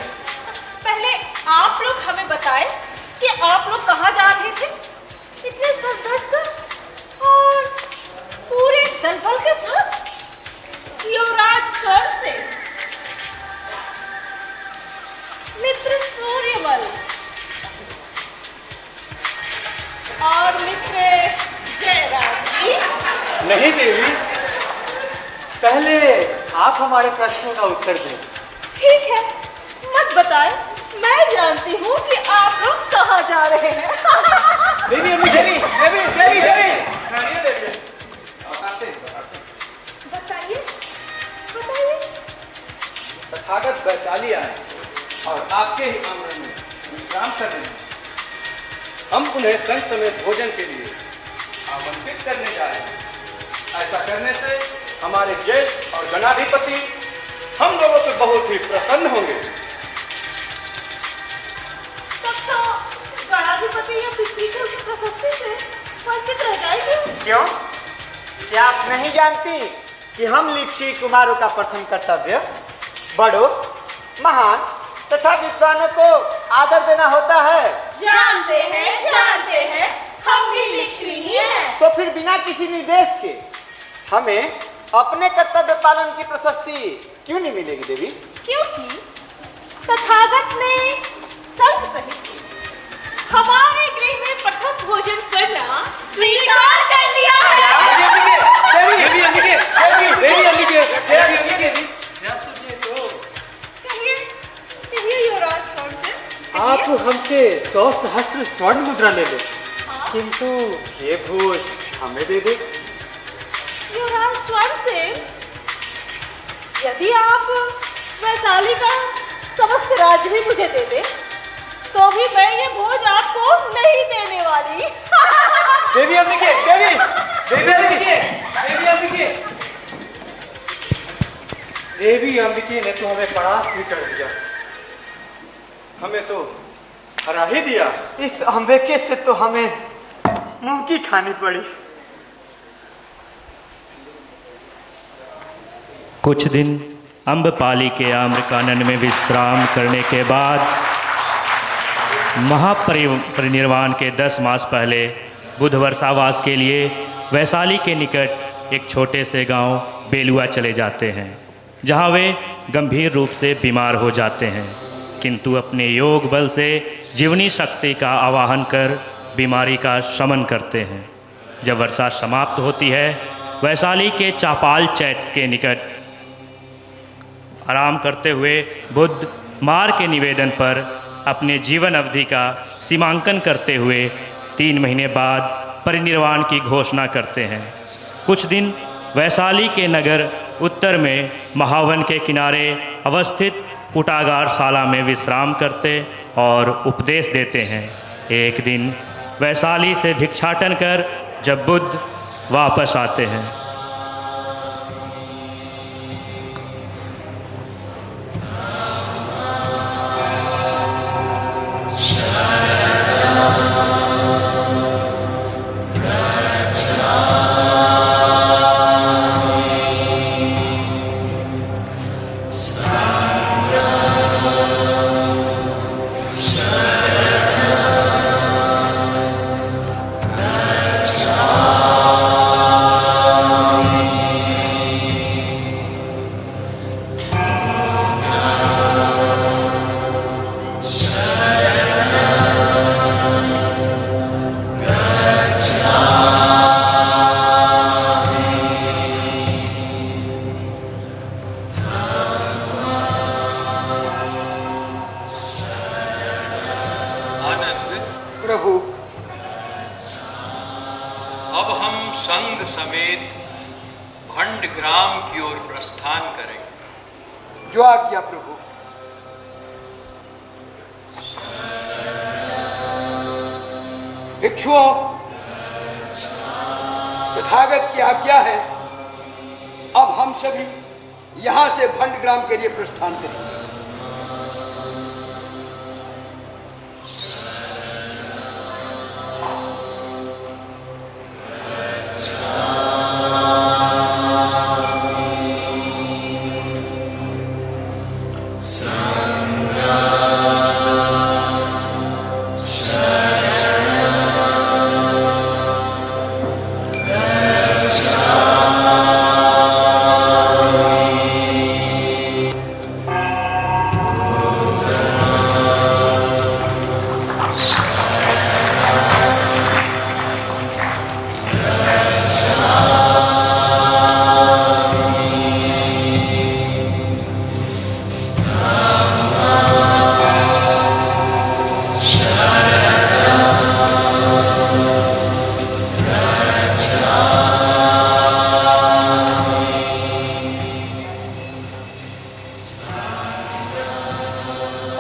पहले आप लोग हमें बताएं कि आप लोग कहाँ जा रहे थे इतने सज-धज कर और पूरे दलबल के साथ? युवराज स्वर्ग से मित्र सूर्यमल और मित्र जयराज जी। नहीं देवी, पहले आप हमारे प्रश्नों का उत्तर दें। ठीक है, मत बताएं, मैं जानती हूँ कि आप लोग कहाँ जा रहे हैं। देवी अम्मी, देवी देवी देवी देवी बताइए बताइए। तथागत वैशाली आए और आपके ही आंगन में विश्राम कर रहे हैं। हम उन्हें संग समेत भोजन के लिए आमंत्रित करने जा रहे हैं। ऐसा करने से हमारे ज्येष्ठ और गणाधिपति हम लोगों पे बहुत ही प्रसन्न होंगे। तब तो गणाधिपति या पितृ के उस प्रशस्ति से वंचित रह जाएंगे। क्यों? क्या आप नहीं जानती कि हम लिच्छवी कुमारों का प्रथम कर्तव्य बड़ों, महान तथा विद्वानों को आदर देना होता है? जानते हैं, हम भी लिच्छवी ही हैं। तो फिर बिना किसी निर्देश के हमें अपने कर्तव्य पालन की प्रशस्ति क्यों नहीं मिलेगी देवी? क्योंकि तथागत ने संग सहित हमारे गृह में प्रथम भोजन करना स्वीकार कर लिया है। कहिए युवराज स्वर्ग। आप हमसे 100 सहस्त्र स्वर्ण मुद्रा ले लो, किंतु ये भोज हमें दे दे। युवराज स्वर्ग से यदि आप वैशाली का समस्त राज्य भी मुझे दे दे तो भी मैं ये भोज आपको नहीं देने वाली। देवी अम्मी के देवी देवी अंबिके ने तो हमें परास्त भी कर दिया, हमें तो हरा ही दिया। इस अंबिके से तो हमें मुंह की खानी पड़ी। कुछ दिन अम्बपाली के आम्रकानन में विश्राम करने के बाद महापरिनिर्वाण के 10 मास पहले बुध वर्षावास के लिए वैशाली के निकट एक छोटे से गांव बेलुआ चले जाते हैं, जहां वे गंभीर रूप से बीमार हो जाते हैं, किंतु अपने योग बल से जीवनी शक्ति का आवाहन कर बीमारी का शमन करते हैं। जब वर्षा समाप्त होती है, वैशाली के चापाल चैत के निकट आराम करते हुए बुद्ध मार के निवेदन पर अपने जीवन अवधि का सीमांकन करते हुए 3 महीने बाद परिनिर्वाण की घोषणा करते हैं। कुछ दिन वैशाली के नगर उत्तर में महावन के किनारे अवस्थित कुटागार शाला में विश्राम करते और उपदेश देते हैं। एक दिन वैशाली से भिक्षाटन कर जब बुद्ध वापस आते हैं, प्रभु, अब हम संघ समेत भंड ग्राम की ओर प्रस्थान करेंगे। जो आज्ञा प्रभु। भिक्षुओं, तथागत की आज्ञा है, अब हम सभी यहां से भंड ग्राम के लिए प्रस्थान करेंगे।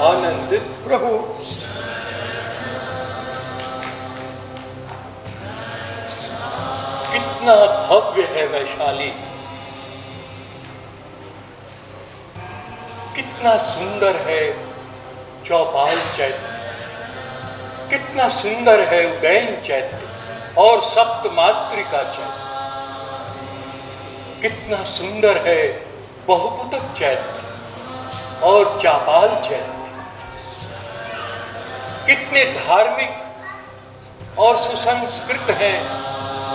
आनंदित प्रभु, कितना भव्य है वैशाली, कितना सुंदर है चौपाल चैत्य, कितना सुंदर है उदयन चैत्य और सप्तमात्रिका चैत्य, कितना सुंदर है बहुपुतक चैत्य और चापाल चैत्य। कितने धार्मिक और सुसंस्कृत हैं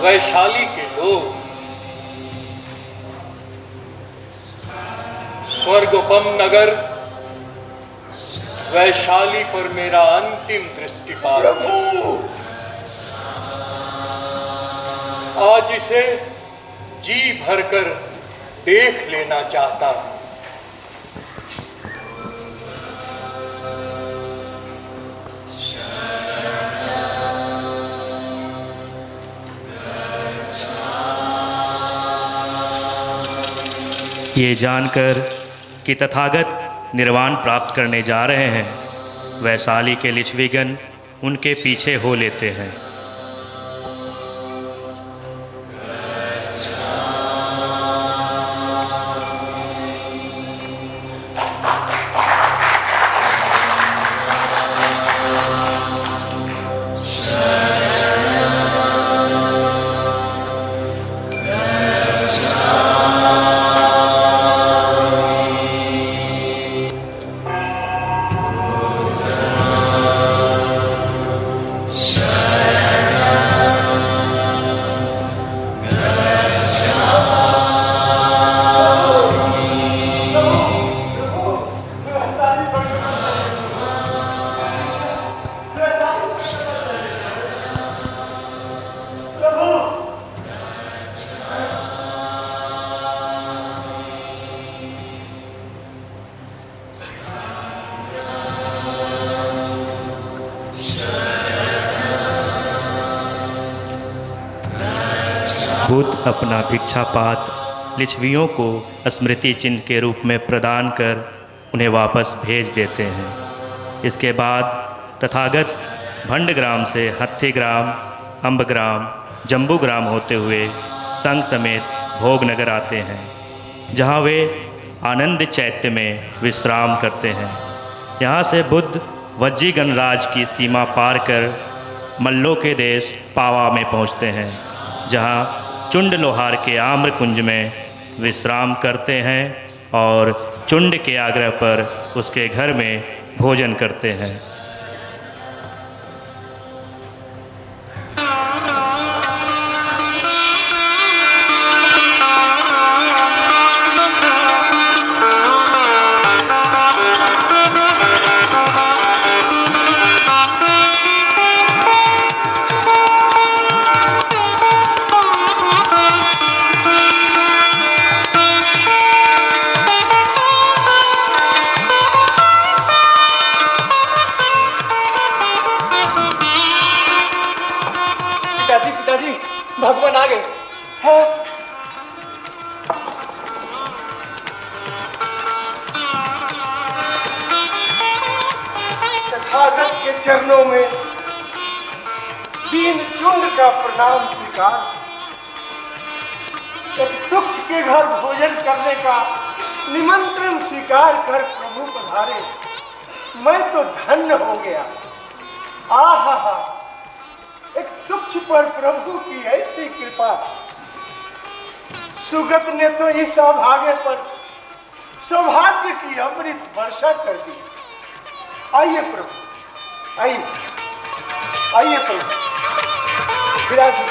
वैशाली के लोग। स्वर्गोपम नगर वैशाली पर मेरा अंतिम दृष्टिपात है। आज इसे जी भरकर देख लेना चाहता हूं। ये जानकर कि तथागत निर्वाण प्राप्त करने जा रहे हैं, वैशाली के लिच्छवीगण उनके पीछे हो लेते हैं। बुद्ध अपना भिक्षापात लिच्छवियों को स्मृति चिन्ह के रूप में प्रदान कर उन्हें वापस भेज देते हैं। इसके बाद तथागत भंडग्राम से हत्थीग्राम, अम्बग्राम, जम्बूग्राम होते हुए संघ समेत भोगनगर आते हैं, जहाँ वे आनंद चैत्य में विश्राम करते हैं। यहाँ से बुद्ध वज्जी गणराज की सीमा पार कर मल्लों के देश पावा में पहुँचते हैं, जहाँ चुंड लोहार के आम्र कुंज में विश्राम करते हैं और चुंड के आग्रह पर उसके घर में भोजन करते हैं। भगवान आ गए। तथागत के चरणों में दीन चुंड का प्रणाम स्वीकार। एक तुक्ष के घर भोजन करने का निमंत्रण स्वीकार कर प्रभु पधारे। मैं तो धन्य हो गया। आहा, एक तुच्छ पर प्रभु की ऐसी कृपा। सुगत ने तो इस अभागे पर सौभाग्य की अमृत वर्षा कर दी। आइए प्रभु, आइए, आइए प्रभु, विराजिए,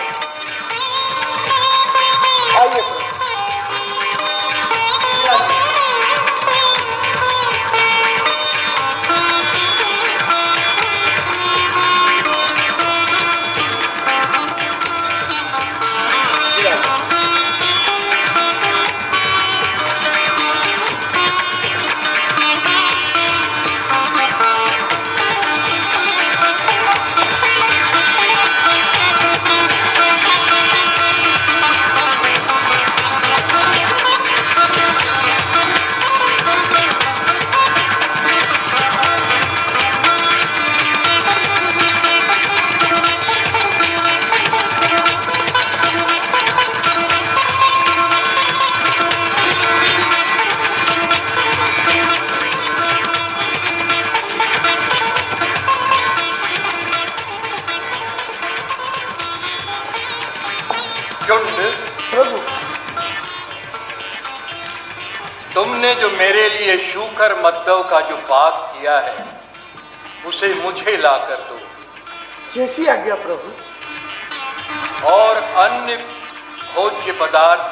आइए प्रभु, विराजिए। प्रभु, तुमने जो मेरे लिए शूकर मद्दव का जो पाक किया है उसे मुझे ला कर दो। जैसी आज्ञा प्रभु। और अन्य भोज्य पदार्थ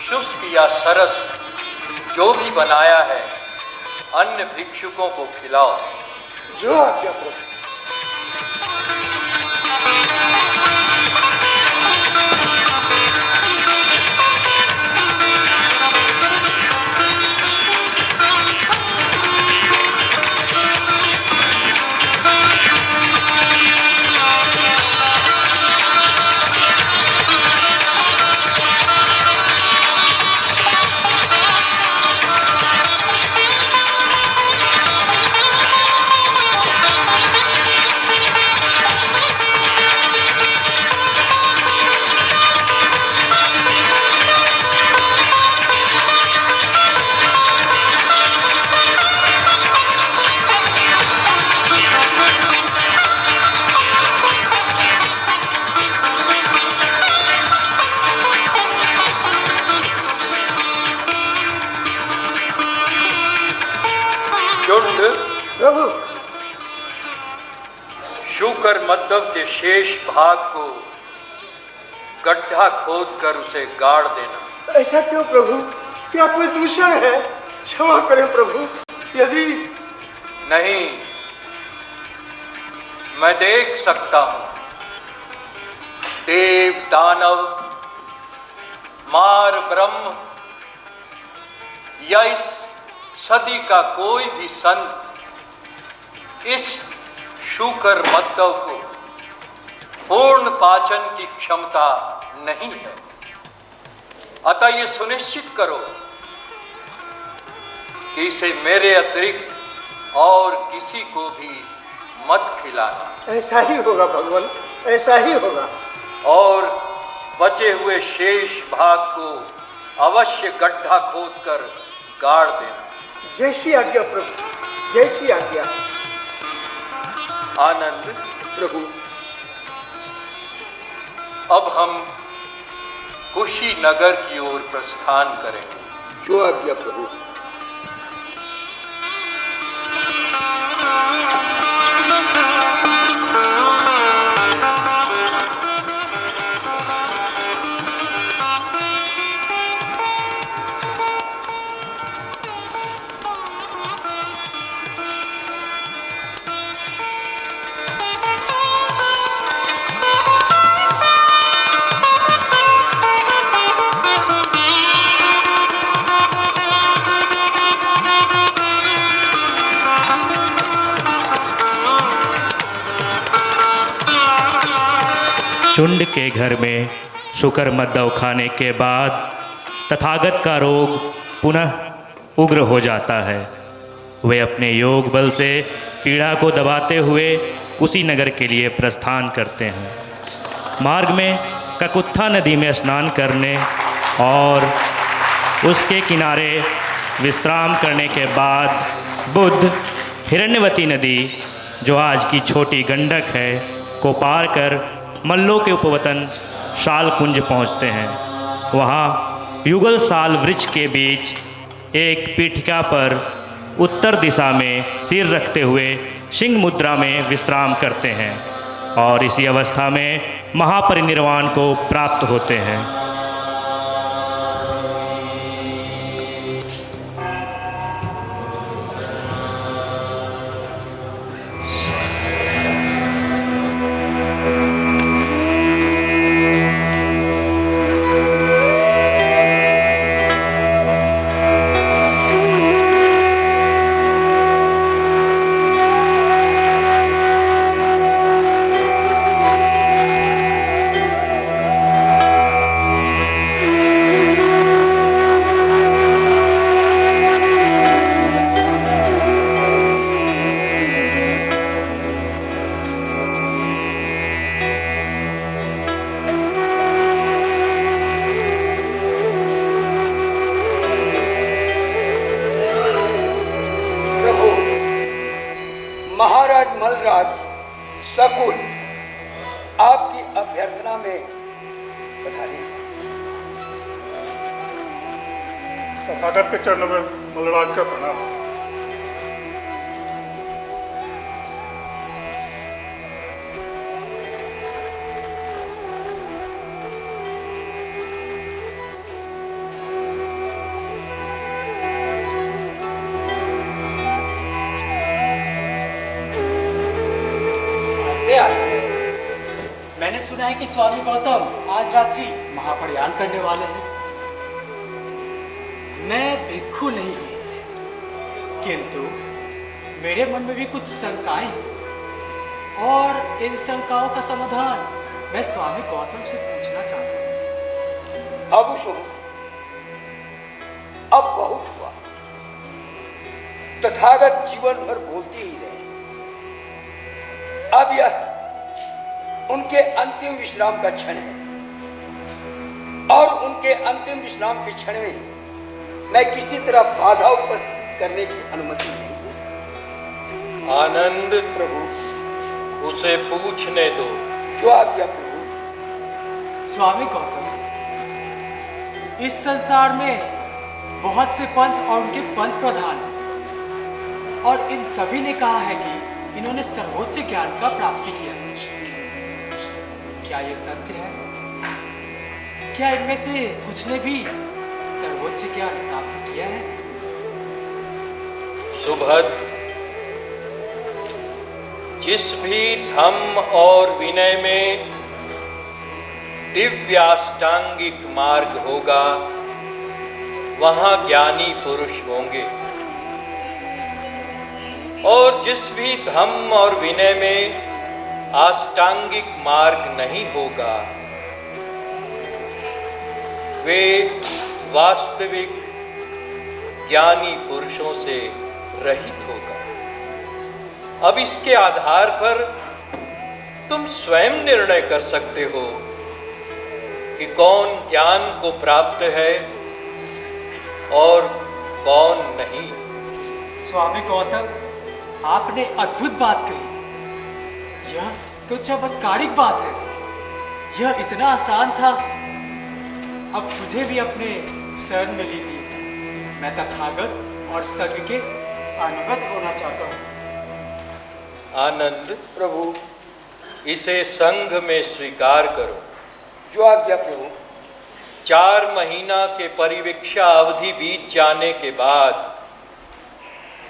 शुष्क या सरस जो भी बनाया है अन्य भिक्षुकों को खिलाओ। जो आज्ञा प्रभु। शुकर मद्दव के शेष भाग को गड्ढा खोद कर उसे गाड़ देना। ऐसा क्यों प्रभु? क्या कोई दूषण है? क्षमा करें प्रभु। यदि नहीं, मैं देख सकता हूं देव दानव मार ब्रह्म या इस सदी का कोई भी संत इस शुकर मद्दव को पूर्ण पाचन की क्षमता नहीं है। अतः ये सुनिश्चित करो कि इसे मेरे अतिरिक्त और किसी को भी मत खिलाना। ऐसा ही होगा भगवान, ऐसा ही होगा। और बचे हुए शेष भाग को अवश्य गड्ढा खोदकर गाड़ देना। जैसी आज्ञा प्रभु, जैसी आज्ञा। आनंद प्रभु, अब हम कुशीनगर की ओर प्रस्थान करेंगे। जो आज्ञा प्रभु। चुंड के घर में शुकर मद्दव खाने के बाद तथागत का रोग पुनः उग्र हो जाता है। वे अपने योग बल से पीड़ा को दबाते हुए कुशीनगर के लिए प्रस्थान करते हैं। मार्ग में ककुत्था नदी में स्नान करने और उसके किनारे विश्राम करने के बाद बुद्ध हिरण्यवती नदी, जो आज की छोटी गंडक है, को पार कर मल्लों के उपवतन शालकुंज पहुंचते हैं। वहां युगल साल वृक्ष के बीच एक पीठिका पर उत्तर दिशा में सिर रखते हुए सिंह मुद्रा में विश्राम करते हैं और इसी अवस्था में महापरिनिर्वाण को प्राप्त होते हैं। महाराज मलराज सकुल आपकी अभ्यर्थना में पधारी। तथागत के चरणों में मलराज का प्रणाम। मैंने सुना है कि स्वामी गौतम आज रात्रि महाप्रयाण करने वाले हैं। मैं भिक्षु नहीं हूं, किंतु मेरे मन में भी कुछ शंकाएं हैं और इन शंकाओं का समाधान मैं स्वामी गौतम से पूछना चाहता हूं। अब शुभ, अब बहुत हुआ। तथागत जीवन भर बोलते ही रहे। अब यह उनके अंतिम विश्राम का क्षण है और उनके अंतिम विश्राम के क्षण में मैं किसी तरह बाधा उपस्थित करने की अनुमति नहीं दूंगा। आनंद प्रभु, उसे पूछने दो। जो आज्ञा प्रभु। स्वामी गौतम, इस संसार में बहुत से पंथ और उनके पंथ प्रधान हैं और इन सभी ने कहा है कि इन्होंने सर्वोच्च ज्ञान का प्राप्ति किया। क्या ये सत्य है? क्या इनमें से कुछ ने भी सर्वोच्च ज्ञान प्राप्त किया है? सुभद्र, जिस भी धम्म और विनय में दिव्याष्टांगिक मार्ग होगा, वहां ज्ञानी पुरुष होंगे, और जिस भी धम्म और विनय में अष्टांगिक मार्ग नहीं होगा, वे वास्तविक ज्ञानी पुरुषों से रहित होगा। अब इसके आधार पर तुम स्वयं निर्णय कर सकते हो कि कौन ज्ञान को प्राप्त है और कौन नहीं। स्वामी गौतम, आपने अद्भुत बात कही। यह तो चमत्कारिक बात है। यह इतना आसान था। अब मुझे भी अपने शरण में लीजिए। मैं तथागत और संघ के अनुगत होना चाहता हूँ। आनंद प्रभु, इसे संघ में स्वीकार करो। जो आज्ञा प्रभु। 4 महीना के परिवीक्षा अवधि बीत जाने के बाद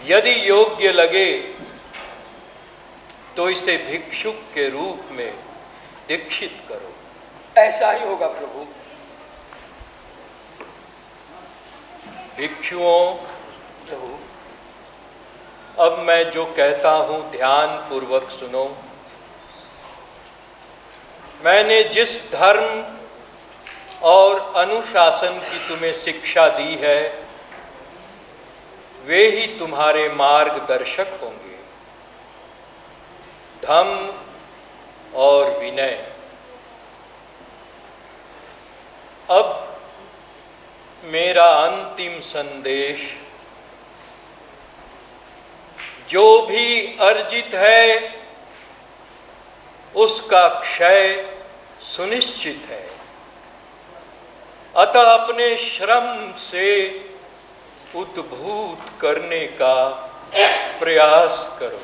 यदि योग्य लगे तो इसे भिक्षुक के रूप में दीक्षित करो। ऐसा ही होगा प्रभु। भिक्षुओं, प्रभु, अब मैं जो कहता हूं ध्यान पूर्वक सुनो। मैंने जिस धर्म और अनुशासन की तुम्हें शिक्षा दी है, वे ही तुम्हारे मार्गदर्शक होंगे। धम्म और विनय। अब मेरा अंतिम संदेश, जो भी अर्जित है उसका क्षय सुनिश्चित है, अतः अपने श्रम से उद्भूत करने का प्रयास करो।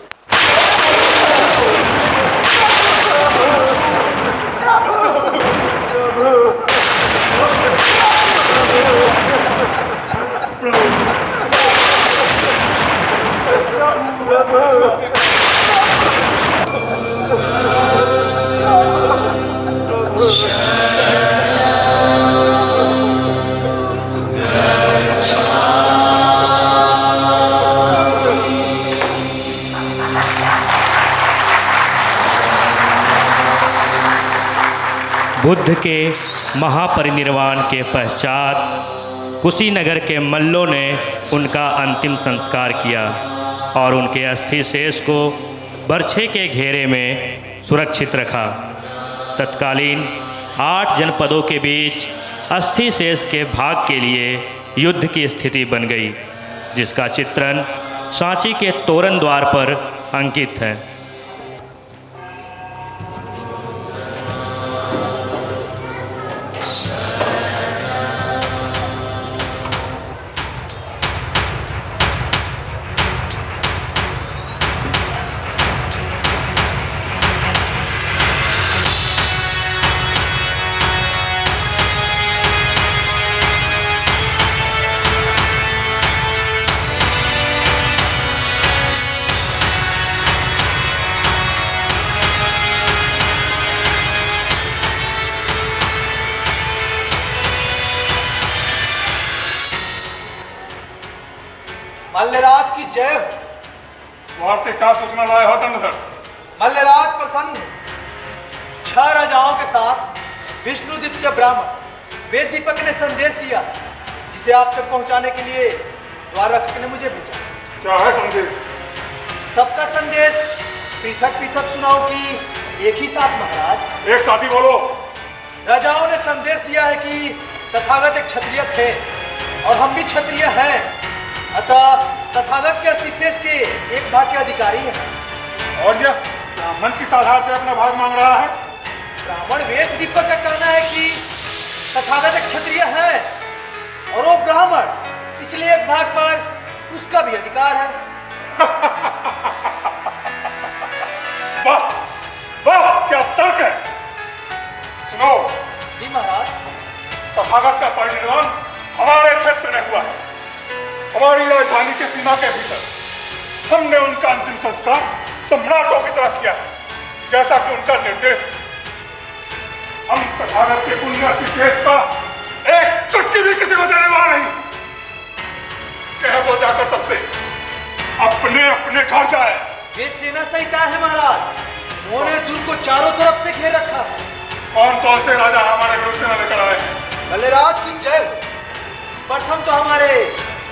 बुद्ध के महापरिनिर्वाण के पश्चात कुशीनगर के मल्लों ने उनका अंतिम संस्कार किया और उनके अस्थि शेष को बरछे के घेरे में सुरक्षित रखा। तत्कालीन 8 जनपदों के बीच अस्थि शेष के भाग के लिए युद्ध की स्थिति बन गई, जिसका चित्रण सांची के तोरण द्वार पर अंकित है। मल्लराज की जय हो। द्वार से क्या सूचना लाए हो दंडधर? मल्लराज प्रसन्न 6 राजाओं के साथ विष्णुदित्य ब्राह्मण वेद दीपक ने संदेश दिया, जिसे आप तक पहुंचाने के लिए द्वाररक्षक ने मुझे भेजा। क्या है संदेश? सबका संदेश पृथक पृथक सुनाओ कि एक ही साथ महाराज। एक साथी बोलो। राजाओं ने संदेश दिया है कि तथागत एक क्षत्रिय थे और हम भी क्षत्रिय हैं, अतः तथागत के अस्थिशेष के एक भाग के अधिकारी हैं। और यह ब्राह्मण किस आधार पर अपना भाग मांग रहा है? ब्राह्मण वेद दीपक का कहना है कि तथागत एक क्षत्रिय है और वो ब्राह्मण, इसलिए एक भाग पर उसका भी अधिकार है। वाह वाह, क्या तर्क है। सुनो जी महाराज। तथागत का परिनिर्वाण हमारे क्षेत्र में हुआ है। हमारी राजधानी के सीमा के भीतर हमने उनका अंतिम संस्कार सम्राटों की तरह किया है, जैसा कि उनका निर्देश था। हम तथागत के पुण्य शेष का एक चुटकी भी किसी को देने वाला नहीं। कह दो जाकर सबसे अपने अपने घर जाए। वे सेना सहित आए हैं महाराज। उन्होंने दुर्ग को चारों तरफ से घेर रखा है। कौन कौन से राजा हमारे विरुद्ध सेना लेकर आए हैं? मल्लराज की जय हो। प्रथम तो हमारे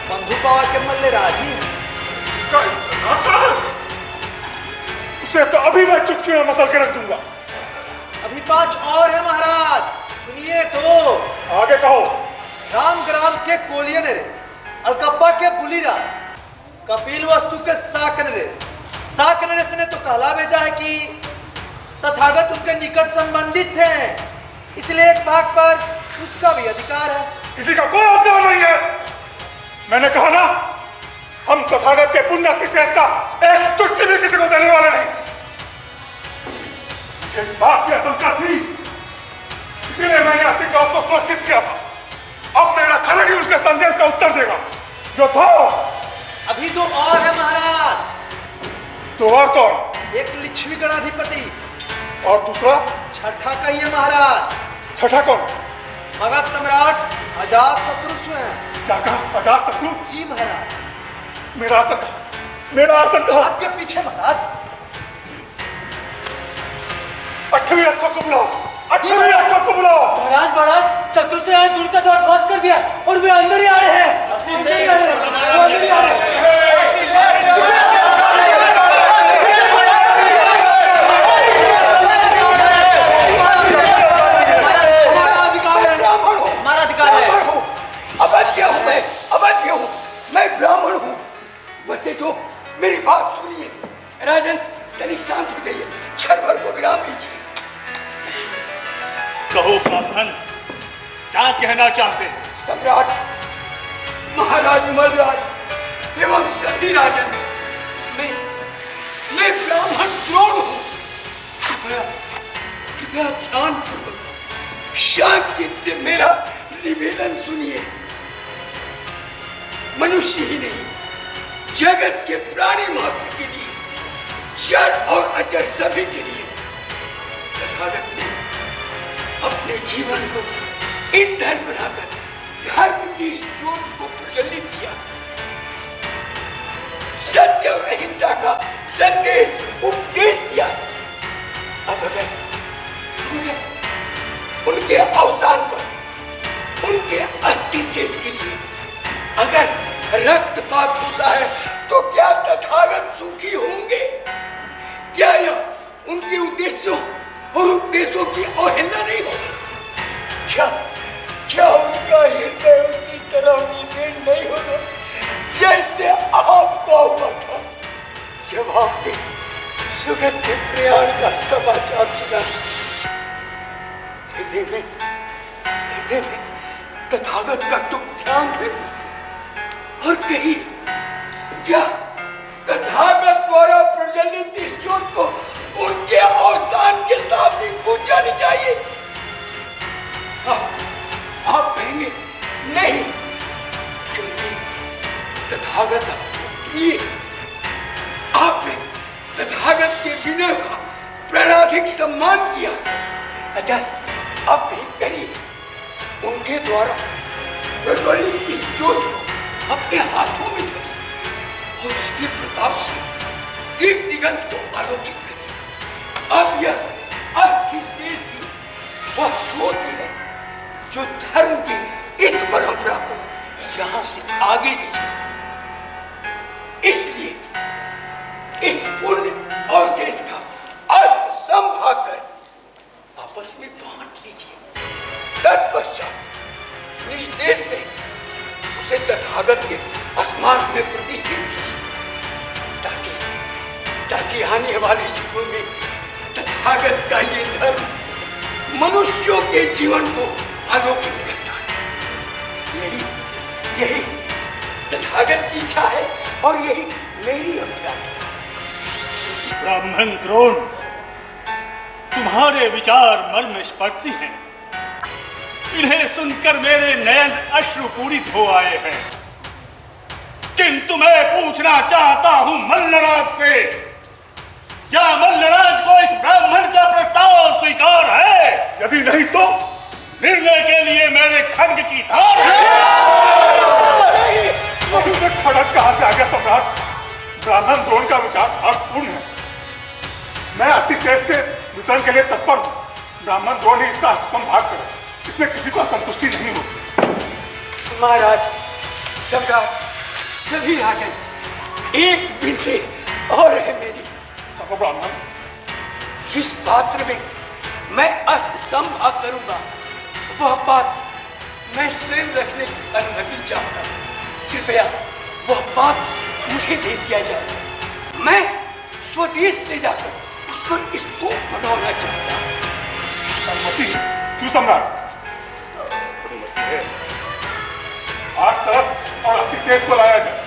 बंधु पावा के मल्लराज ही हैं। उसका इतना साहस, उसे तो अभी मैं चुटकी में मसल के रख दूंगा। अभी 5 और है महाराज, सुनिए तो। आगे कहो। रामग्राम के कोलिया नरेश, अलकप्पा के बुलीराज, कपिल वस्तु के साक नरेश ने तो कहला भेजा है कि तथागत उनके निकट संबंधित थे, इसलिए एक भाग पर उसका भी अधिकार है। किसी का कोई अधिकार नहीं है। मैंने कहा ना, हम तथागत के पुण्य शेष का एक चुटकी भी किसी को देने वाले नहीं। मुझे इस बात की आशंका थी, इसीलिए मैंने अतिक्रम को सुरक्षित किया था। अब मेरा खलग ही उसके संदेश का उत्तर देगा जो था। अभी 2 और है महाराज। 2 और कौन? एक लक्ष्मी गणाधिपति और दूसरा? छठा कहिए महाराज। छठा कौन? मगध सम्राट अजात शत्रु स्वयं। क्या कहा? अजात शत्रु? जी महाराज। मेरा आसन कहा? आपके पीछे महाराज। 8वीं रक्षक को बुलाओ। 8वीं रक्षक को बुलाओ। महाराज शत्रु से आए दुर्ग का द्वार ध्वस्त कर दिया और वे अंदर ही आ रहे हैं। अंदर ही आ रहे हैं। अवध्य हूँ, मैं ब्राह्मण हूँ। वैसे तो मेरी बात सुनिए। राजन तनिक शांत हो जाइए, क्षण भर को विराम लीजिए। कहो ब्राह्मण, क्या कहना चाहते हैं? सम्राट, महाराज मलराज एवं सभी राजन, मैं ब्राह्मण द्रोण हूँ। कृपया ध्यानपूर्वक शांत चित्त से मेरा निवेदन सुनिए। मनुष्य ही नहीं, जगत के प्राणी मात्र के लिए, चर और अचर सभी के लिए तथागत ने अपने जीवन को ईंधन बनाकर धर्म की ज्योत को प्रज्वलित किया। सत्य और अहिंसा का संदेश उपदेश दिया। अब अगर उनके अवसान पर उनके अस्थि शेष के लिए अगर रक्तपात होता है तो क्या तथागत सुखी होंगे? क्या यह उनके उद्देश्यों और उपदेशों की अवहेलना नहीं होगी? क्या उनका हृदय उसी तरह विदीर्ण नहीं होगा जैसे आपका हुआ था जब आपने सुगत के प्रयाण का समाचार सुना? हृदय में तथागत का तुम ध्यान है और कहीं क्या तथागत द्वारा प्रज्वलित इस ज्योत को उनके अवसान के साथ ही पूछनी चाहिए? आप कहेंगे नहीं, क्योंकि तथागत ये आपने तथागत के विनय का प्राणाधिक सम्मान किया। अतः आप भी करिए, उनके द्वारा प्रज्वलित इस ज्योत को अपने हाथों में धरिए और उसके प्रकाश से दीप दिगंत को आलोकित करिए। अब यह अस्थि शेष ही वह ज्योति है जो धर्म की इस परंपरा को यहां से आगे ले जाए। इसलिए इस पुण्य अवशेष का अस्त संभाग कर आपस में बांट लीजिए। तत्पश्चात निज देश में उसे तथागत के आसमान में प्रतिष्ठित कीजिए, ताकि आने वाले युगों में तथागत का ये धर्म मनुष्यों के जीवन को आलोकित करता है। यही तथागत की इच्छा है और यही मेरी अभिलाषा है। ब्राह्मण द्रोण, तुम्हारे विचार मर्म स्पर्शी हैं। इन्हें सुनकर मेरे नयन अश्रुपूरित हो आए हैं। किंतु मैं पूछना चाहता हूं मल्लराज से, क्या मल्लराज को इस ब्राह्मण का प्रस्ताव स्वीकार है? यदि नहीं तो निर्णय के लिए मेरे खड्ग की धार है। इसमें खड़ग कहां से आ गया सम्राट? ब्राह्मण द्रोण का विचार अर्थपूर्ण है। मैं अस्थिशेष के वितरण के लिए तत्पर हूं। ब्राह्मण द्रोण ही इसका संभाग करे, इसमें किसी को असंतुष्टि नहीं होती। महाराज, सम्राट, सभी राजन, एक विनती और है मेरी। ब्राह्मण, जिस पात्र में मैं अस्त्र संभा करूंगा वह पात्र मैं स्वयं रखने की अनुमति चाहता हूं। कृपया वह पात्र मुझे दे दिया जाए। मैं स्वदेश ले जाकर उस पर स्तूप बनवाना चाहता हूं। अनुमति क्यों सम्राट? आज तरस और अस्थिशेष को लाया जाए।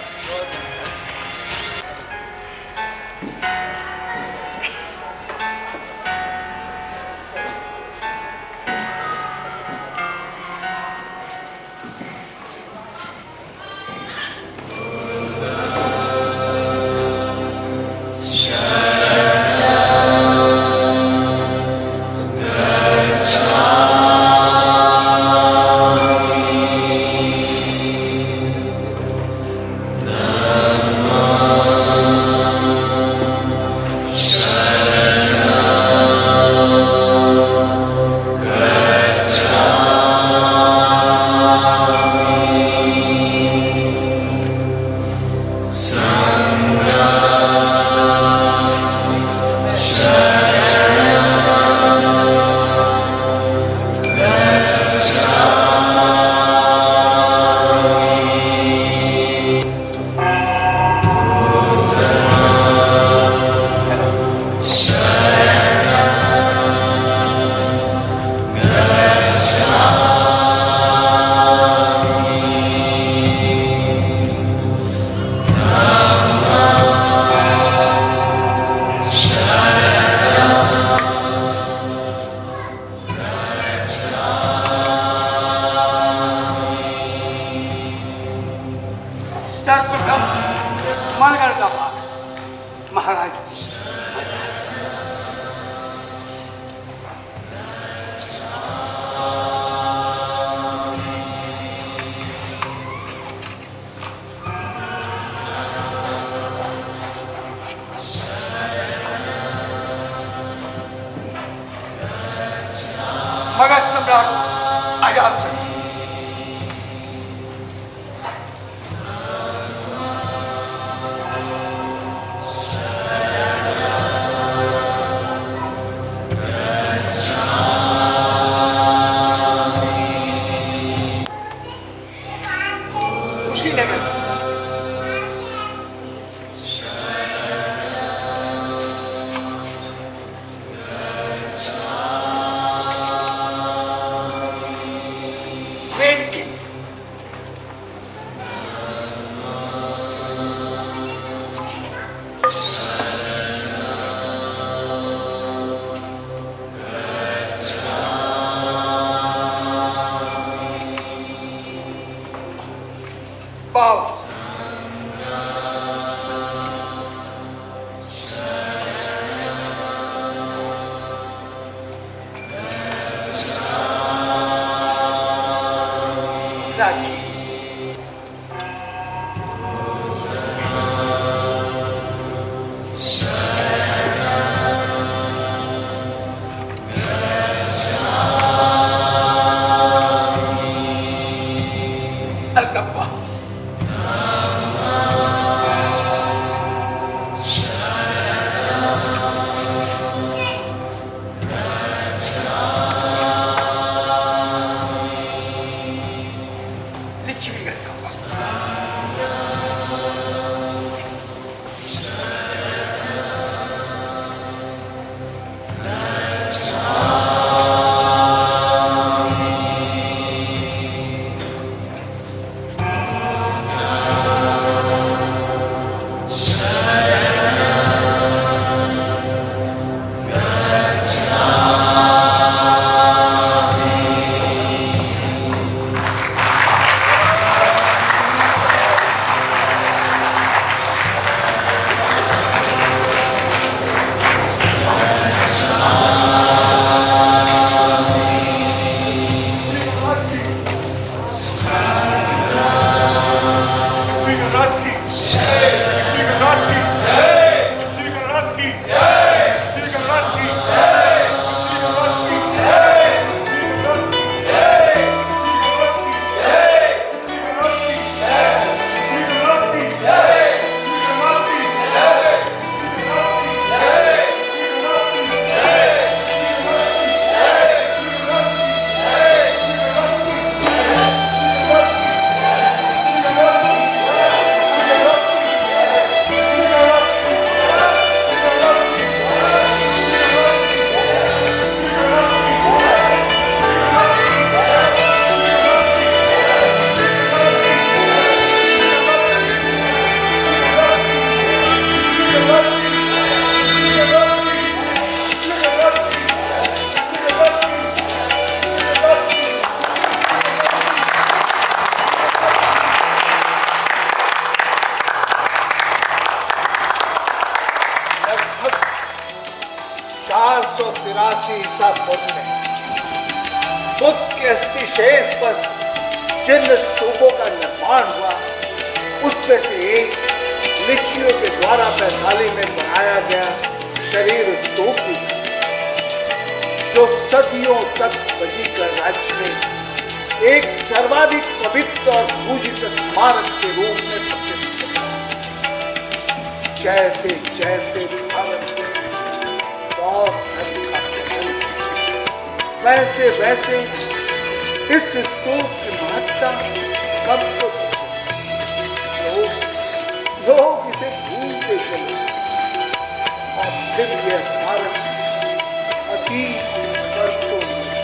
मगध सम्राट अजातशत्रु, कुशीनगर पावस राजकीय अलकप्पा Gotcha. काशी ईसा पूर्व में बुद्ध के अस्थि शेष पर जिन स्तूपों का निर्माण हुआ उसमें से एक लिच्छियों के द्वारा वैशाली में बनाया गया शरीर स्तूप भी था, जो सदियों तक वजीकर राज्य में एक सर्वाधिक पवित्र और पूजित स्मारक के रूप में प्रतिष्ठित है। जैसे जैसे भारत में और धर्म का प्रचार, वैसे वैसे इस स्तूप की महत्ता कम तो लोग इसे भूलते चले और फिर यह स्मारक अतीत पर तो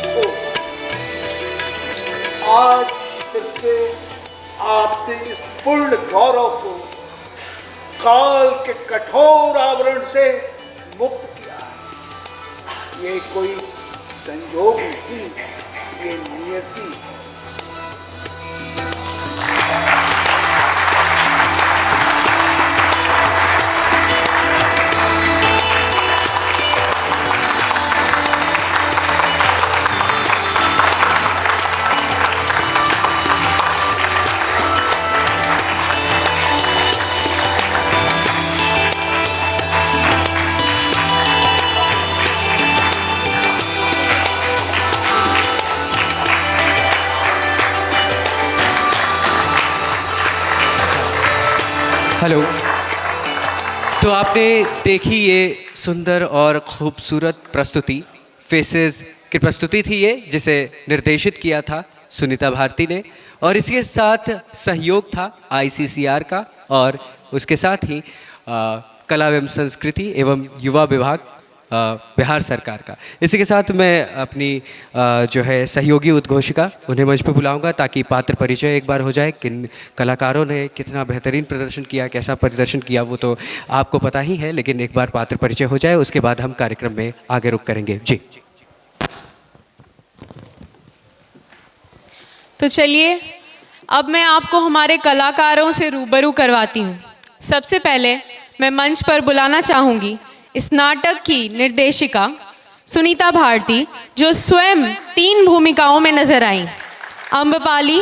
हो। आज फिर से आपने इस पूर्ण गौरव को काल के कठोर आवरण से मुक्त किया है। ये कोई संयोग नहीं, ये नियति। हेलो। तो आपने देखी ये सुंदर और खूबसूरत प्रस्तुति, फेसेस की प्रस्तुति थी ये, जिसे निर्देशित किया था सुनीता भारती ने, और इसके साथ सहयोग था ICCR का और उसके साथ ही कला एवं संस्कृति एवं युवा विभाग बिहार सरकार का। इसी के साथ मैं अपनी जो है सहयोगी उद्घोषिका उन्हें मंच पर बुलाऊंगा ताकि पात्र परिचय एक बार हो जाए। किन कलाकारों ने कितना बेहतरीन प्रदर्शन किया, कैसा प्रदर्शन किया, वो तो आपको पता ही है, लेकिन एक बार पात्र परिचय हो जाए, उसके बाद हम कार्यक्रम में आगे रुख करेंगे। जी। तो चलिए अब मैं आपको हमारे कलाकारों से रूबरू करवाती हूँ। सबसे पहले मैं मंच पर बुलाना चाहूँगी इस नाटक की निर्देशिका सुनीता भारती, जो स्वयं 3 भूमिकाओं में नजर आईं, अम्बपाली,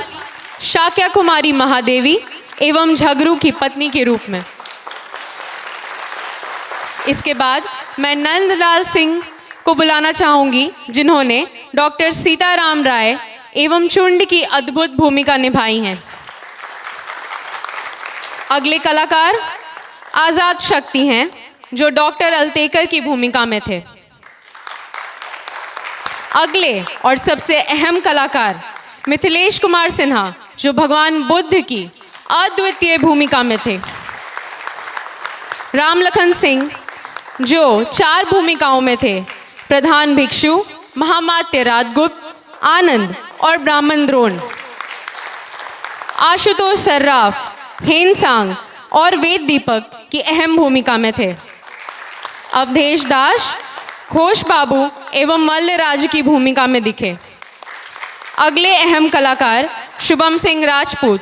शाक्या कुमारी महादेवी एवं झगरू की पत्नी के रूप में। इसके बाद मैं नंदलाल सिंह को बुलाना चाहूँगी, जिन्होंने डॉक्टर सीताराम राय एवं चुंड की अद्भुत भूमिका निभाई है। अगले कलाकार आज़ाद शक्ति हैं, जो डॉक्टर अल्तेकर की भूमिका में थे। अगले और सबसे अहम कलाकार मिथिलेश कुमार सिन्हा, जो भगवान बुद्ध की अद्वितीय भूमिका में थे। रामलखन सिंह, जो 4 भूमिकाओं में थे, प्रधान भिक्षु, महामात्य राजगुप्त, आनंद और ब्राह्मण द्रोण। आशुतोष सर्राफ, हेनसांग और वेद दीपक की अहम भूमिका में थे। अवधेश दास, घोष बाबू एवं मल्लराज की भूमिका में दिखे। अगले अहम कलाकार शुभम सिंह राजपूत,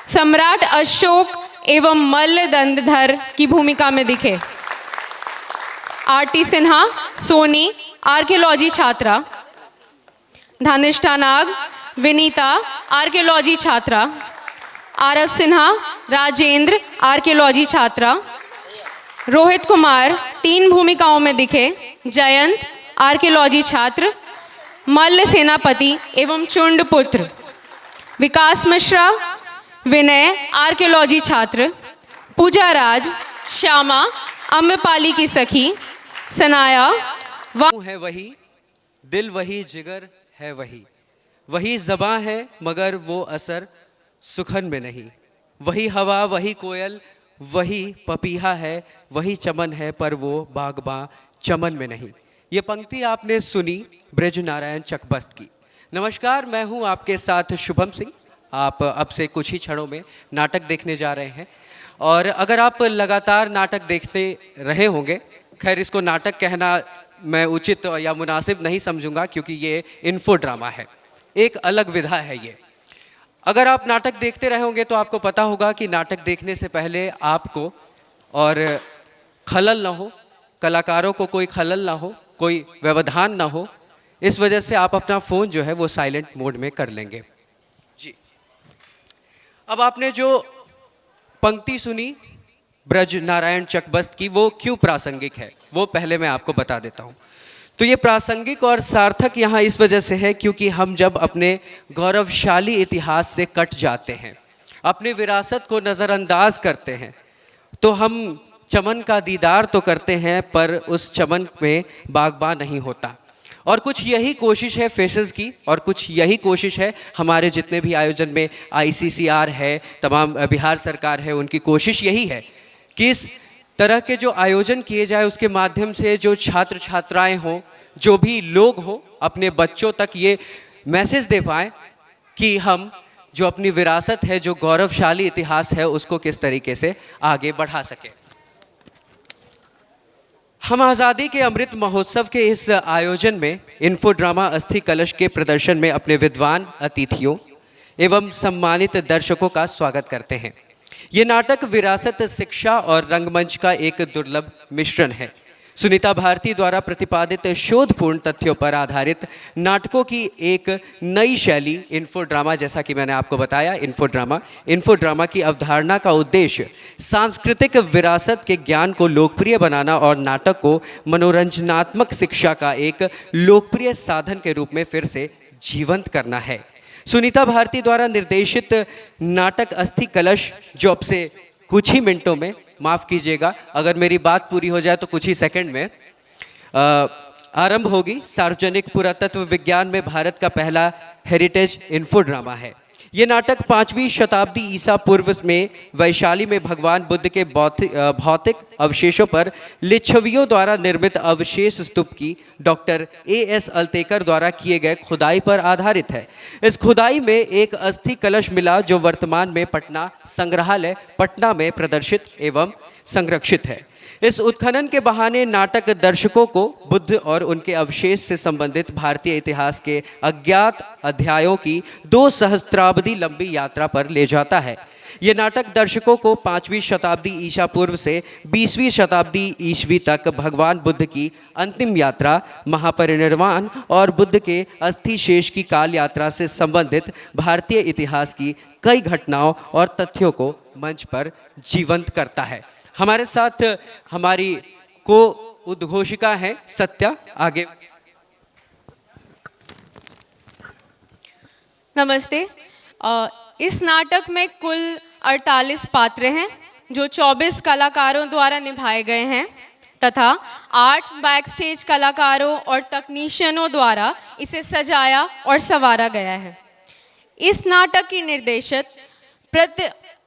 सम्राट अशोक एवं मल्ल दंडधर की भूमिका में दिखे। आरती सिन्हा, सोनी, आर्कियोलॉजी छात्रा। धनिष्ठा नाग, विनीता, आर्कियोलॉजी छात्रा। आरव सिन्हा, राजेंद्र, आर्कियोलॉजी छात्रा। रोहित कुमार 3 भूमिकाओं में दिखे, जयंत, आर्कियोलॉजी छात्र, मल्ल सेनापति एवं चुंड पुत्र। विकास मिश्रा, विनय, आर्कियोलॉजी छात्र। पूजा राज, श्यामा, अम्बपाली की सखी। सनाया है वही, दिल वही, जिगर है वही, वही ज़बां है मगर वो असर सुखन में नहीं, वही हवा, वही कोयल, वही पपीहा है, वही चमन है पर वो बागबां चमन में नहीं। ये पंक्ति आपने सुनी ब्रज नारायण चकबस्त की। नमस्कार, मैं हूँ आपके साथ शुभम सिंह। आप अब से कुछ ही क्षणों में नाटक देखने जा रहे हैं, और अगर आप लगातार नाटक देखते रहे होंगे, खैर इसको नाटक कहना मैं उचित या मुनासिब नहीं समझूंगा, क्योंकि ये इन्फो ड्रामा है, एक अलग विधा है ये। अगर आप नाटक देखते रहे होंगे तो आपको पता होगा कि नाटक देखने से पहले आपको, और खलल ना हो, कलाकारों को कोई खलल ना हो, कोई व्यवधान ना हो, इस वजह से आप अपना फ़ोन जो है वो साइलेंट मोड में कर लेंगे। जी, अब आपने जो पंक्ति सुनी ब्रज नारायण चकबस्त की, वो क्यों प्रासंगिक है वो पहले मैं आपको बता देता हूँ। तो ये प्रासंगिक और सार्थक यहाँ इस वजह से है क्योंकि हम जब अपने गौरवशाली इतिहास से कट जाते हैं, अपनी विरासत को नज़रअंदाज करते हैं, तो हम चमन का दीदार तो करते हैं पर उस चमन में बागबान नहीं होता। और कुछ यही कोशिश है फेसेस की, और कुछ यही कोशिश है हमारे जितने भी आयोजन में ICCR है, तमाम बिहार सरकार है, उनकी कोशिश यही है कि इस तरह के जो आयोजन किए जाए उसके माध्यम से जो छात्र छात्राएं हों, जो भी लोग हों, अपने बच्चों तक ये मैसेज दे पाएँ कि हम जो अपनी विरासत है, जो गौरवशाली इतिहास है, उसको किस तरीके से आगे बढ़ा सकें। हम आज़ादी के अमृत महोत्सव के इस आयोजन में इन्फो ड्रामा अस्थि कलश के प्रदर्शन में अपने विद्वान अतिथियों एवं सम्मानित दर्शकों का स्वागत करते हैं। ये नाटक विरासत, शिक्षा और रंगमंच का एक दुर्लभ मिश्रण है। सुनीता भारती द्वारा प्रतिपादित शोधपूर्ण तथ्यों पर आधारित नाटकों की एक नई शैली इन्फो ड्रामा, जैसा कि मैंने आपको बताया, इन्फो ड्रामा की अवधारणा का उद्देश्य सांस्कृतिक विरासत के ज्ञान को लोकप्रिय बनाना और नाटक को मनोरंजनात्मक शिक्षा का एक लोकप्रिय साधन के रूप में फिर से जीवंत करना है। सुनीता भारती द्वारा निर्देशित नाटक अस्थि कलश, जो अब से कुछ ही मिनटों में, माफ़ कीजिएगा अगर मेरी बात पूरी हो जाए तो कुछ ही सेकंड में आरंभ होगी, सार्वजनिक पुरातत्व विज्ञान में भारत का पहला हेरिटेज इन्फो ड्रामा है। ये नाटक 5वीं शताब्दी ईसा पूर्व में वैशाली में भगवान बुद्ध के भौतिक अवशेषों पर लिच्छवियों द्वारा निर्मित अवशेष स्तूप की डॉक्टर A.S. अल्तेकर द्वारा किए गए खुदाई पर आधारित है। इस खुदाई में एक अस्थि कलश मिला जो वर्तमान में पटना संग्रहालय पटना में प्रदर्शित एवं संरक्षित है। इस उत्खनन के बहाने नाटक दर्शकों को बुद्ध और उनके अवशेष से संबंधित भारतीय इतिहास के अज्ञात अध्यायों की 2 सहस्त्राब्दी लंबी यात्रा पर ले जाता है। ये नाटक दर्शकों को 5वीं शताब्दी ईसा पूर्व से 20वीं शताब्दी ईस्वी तक भगवान बुद्ध की अंतिम यात्रा, महापरिनिर्वाण और बुद्ध के अस्थि शेष की काल यात्रा से संबंधित भारतीय इतिहास की कई घटनाओं और तथ्यों को मंच पर जीवंत करता है। हमारे साथ हमारी को उद्घोषिका है सत्या, आगे। नमस्ते। इस नाटक में कुल 48 पात्र हैं जो 24 कलाकारों द्वारा निभाए गए हैं तथा 8 बैक स्टेज कलाकारों और तकनीशियनों द्वारा इसे सजाया और संवारा गया है। इस नाटक की निर्देशक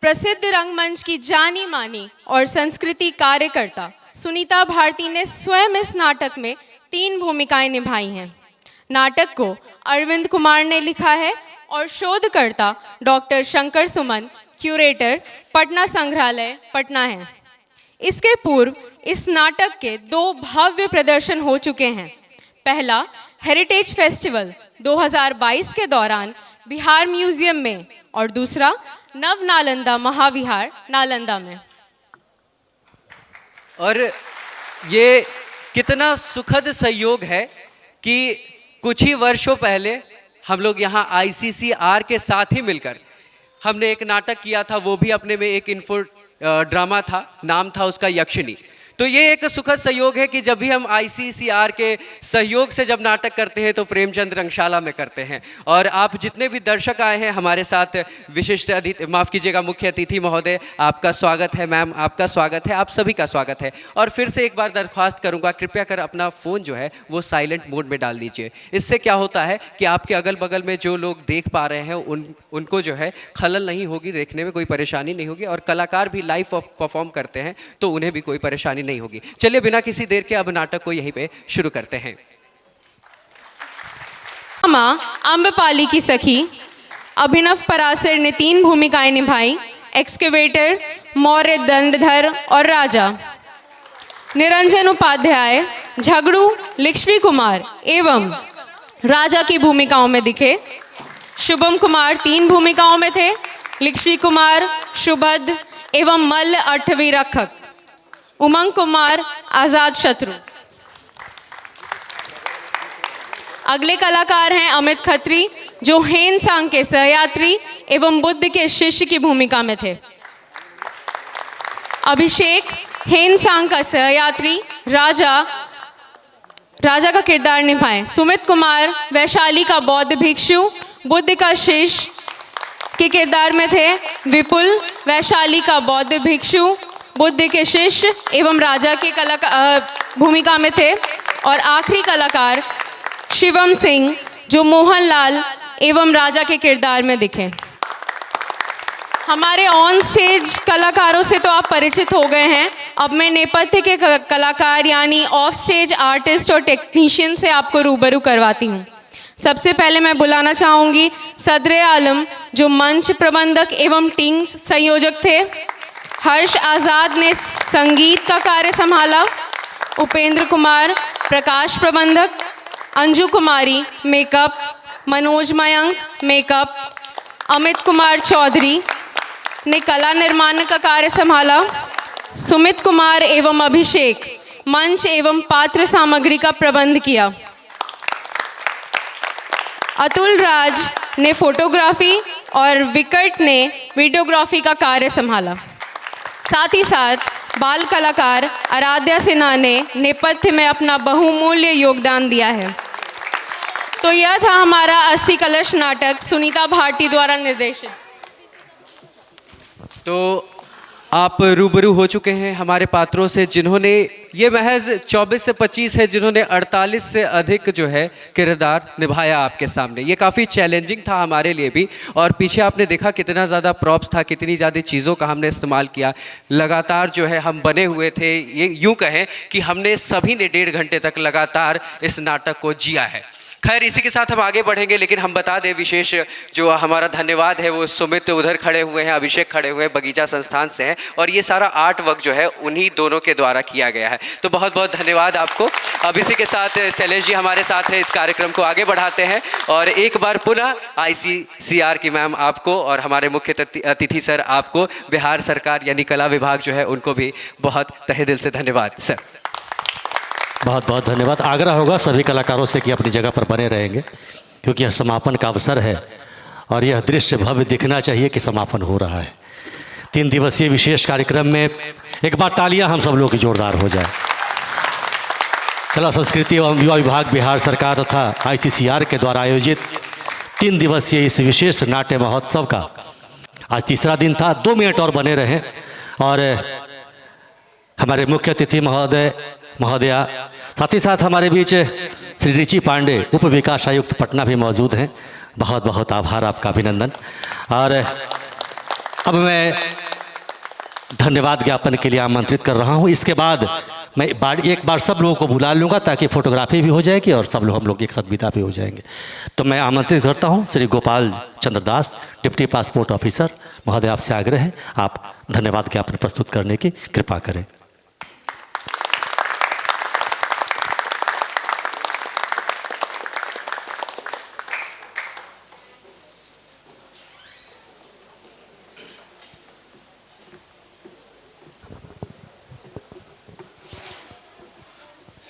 प्रसिद्ध रंगमंच की जानी मानी और संस्कृति कार्यकर्ता सुनीता भारती ने स्वयं इस नाटक में 3 भूमिकाएं निभाई हैं। नाटक को अरविंद कुमार ने लिखा है और शोधकर्ता डॉक्टर शंकर सुमन, क्यूरेटर, पटना संग्रहालय, पटना है। इसके पूर्व इस नाटक के 2 भव्य प्रदर्शन हो चुके हैं। पहला हेरिटेज फेस्टिवल 2022 के दौरान बिहार म्यूजियम में और दूसरा नव नालंदा महाविहार नालंदा में। और ये कितना सुखद संयोग है कि कुछ ही वर्षों पहले हम लोग यहाँ ICCR के साथ ही मिलकर हमने एक नाटक किया था, वो भी अपने में एक इन्फो ड्रामा था, नाम था उसका यक्षिणी। तो ये एक सुखद सहयोग है कि जब भी हम ICCR के सहयोग से जब नाटक करते हैं तो प्रेमचंद रंगशाला में करते हैं। और आप जितने भी दर्शक आए हैं हमारे साथ, विशिष्ट अतिथि, माफ़ कीजिएगा, मुख्य अतिथि महोदय, आपका स्वागत है। मैम, आपका स्वागत है। आप सभी का स्वागत है। और फिर से एक बार दरख्वास्त करूंगा, कृपया कर अपना फ़ोन जो है वो साइलेंट मोड में डाल दीजिए। इससे क्या होता है कि आपके अगल बगल में जो लोग देख पा रहे हैं उनको जो है खलल नहीं होगी, देखने में कोई परेशानी नहीं होगी। और कलाकार भी लाइव परफॉर्म करते हैं तो उन्हें भी कोई परेशानी नहीं होगी। चलिए बिना किसी देर के अब नाटक को यहीं पे शुरू करते हैं। अम्बपाली की सखी अभिनव पराशर ने 3 भूमिकाएं निभाई, एक्सकेवेटर, मौर्य दंडधर और राजा। निरंजन उपाध्याय झगड़ू, लक्ष्मी कुमार एवं राजा की भूमिकाओं में दिखे। शुभम कुमार 3 भूमिकाओं में थे, लक्ष्मी कुमार शुभद एवं मल्ल 8वीं रक्षक, उमंग कुमार आजाद शत्रु। अगले कलाकार हैं अमित खत्री, जो हेन सांग के सहयात्री एवं बुद्ध के शिष्य की भूमिका में थे। अभिषेक हेन सांग का सहयात्री राजा का किरदार निभाएं। सुमित कुमार वैशाली का बौद्ध भिक्षु बुद्ध का शिष्य के किरदार में थे। विपुल वैशाली का बौद्ध भिक्षु बुद्ध के शिष्य एवं राजा के भूमिका में थे। और आखिरी कलाकार शिवम सिंह, जो मोहनलाल एवं राजा के किरदार में दिखे। हमारे ऑन स्टेज कलाकारों से तो आप परिचित हो गए हैं। अब मैं नेपथ्य के कलाकार यानी ऑफ स्टेज आर्टिस्ट और टेक्नीशियन से आपको रूबरू करवाती हूँ। सबसे पहले मैं बुलाना चाहूँगी सदरे आलम, जो मंच प्रबंधक एवं टीम संयोजक थे। हर्ष आज़ाद ने संगीत का कार्य संभाला। उपेंद्र कुमार प्रकाश प्रबंधक, अंजू कुमारी मेकअप, मनोज मयंक मेकअप, अमित कुमार चौधरी ने कला निर्माण का कार्य संभाला। सुमित कुमार एवं अभिषेक मंच एवं पात्र सामग्री का प्रबंध किया। अतुल राज ने फोटोग्राफी और विकट ने वीडियोग्राफी का कार्य संभाला। साथ ही साथ बाल कलाकार आराध्या सिन्हा ने नेपथ्य में अपना बहुमूल्य योगदान दिया है। तो यह था हमारा अस्थि कलश नाटक सुनीता भारती द्वारा निर्देशित। तो आप रूबरू हो चुके हैं हमारे पात्रों से, जिन्होंने ये महज 24 से 25 है जिन्होंने 48 से अधिक जो है किरदार निभाया आपके सामने। ये काफ़ी चैलेंजिंग था हमारे लिए भी। और पीछे आपने देखा कितना ज़्यादा प्रॉप्स था, कितनी ज़्यादा चीज़ों का हमने इस्तेमाल किया। लगातार जो है हम बने हुए थे, ये यूँ कहें कि हमने सभी ने 1.5 घंटे तक लगातार इस नाटक को जिया है। खैर, इसी के साथ हम आगे बढ़ेंगे, लेकिन हम बता दें विशेष जो हमारा धन्यवाद है वो सुमित उधर खड़े हुए हैं, अभिषेक खड़े हुए हैं, बगीचा संस्थान से हैं, और ये सारा आर्ट वर्क जो है उन्हीं दोनों के द्वारा किया गया है। तो बहुत बहुत धन्यवाद आपको। अब इसी के साथ शैलेश जी हमारे साथ है, इस कार्यक्रम को आगे बढ़ाते हैं। और एक बार पुनः ICCR की मैम आपको और हमारे मुख्य अतिथि सर आपको, बिहार सरकार यानी कला विभाग जो है उनको भी बहुत तहे दिल से धन्यवाद सर। बहुत बहुत धन्यवाद। आग्रह होगा सभी कलाकारों से कि अपनी जगह पर बने रहेंगे, क्योंकि यह समापन का अवसर है और यह दृश्य भव्य दिखना चाहिए कि समापन हो रहा है। 3 दिवसीय विशेष कार्यक्रम में एक बार तालियां हम सब लोग की जोरदार हो जाए। कला संस्कृति एवं युवा विभाग बिहार सरकार तथा ICCR के द्वारा आयोजित 3 दिवसीय इस विशेष नाट्य महोत्सव का आज तीसरा दिन था। 2 मिनट और बने रहें। और हमारे मुख्य अतिथि महोदया, साथ ही साथ हमारे बीच श्री रिची पांडे, उप विकास आयुक्त पटना भी मौजूद हैं। बहुत बहुत आभार, आपका अभिनंदन। और अब मैं धन्यवाद ज्ञापन के लिए आमंत्रित कर रहा हूं। इसके बाद मैं एक बार सब लोगों को बुला लूँगा ताकि फोटोग्राफी भी हो जाएगी और सब लोग हम लोग एक साथ विदा भी हो जाएंगे। तो मैं आमंत्रित करता हूं श्री गोपाल चंद्र दास, डिप्टी पासपोर्ट ऑफिसर महोदय, आपसे आग्रह है आप धन्यवाद ज्ञापन प्रस्तुत करने की कृपा करें।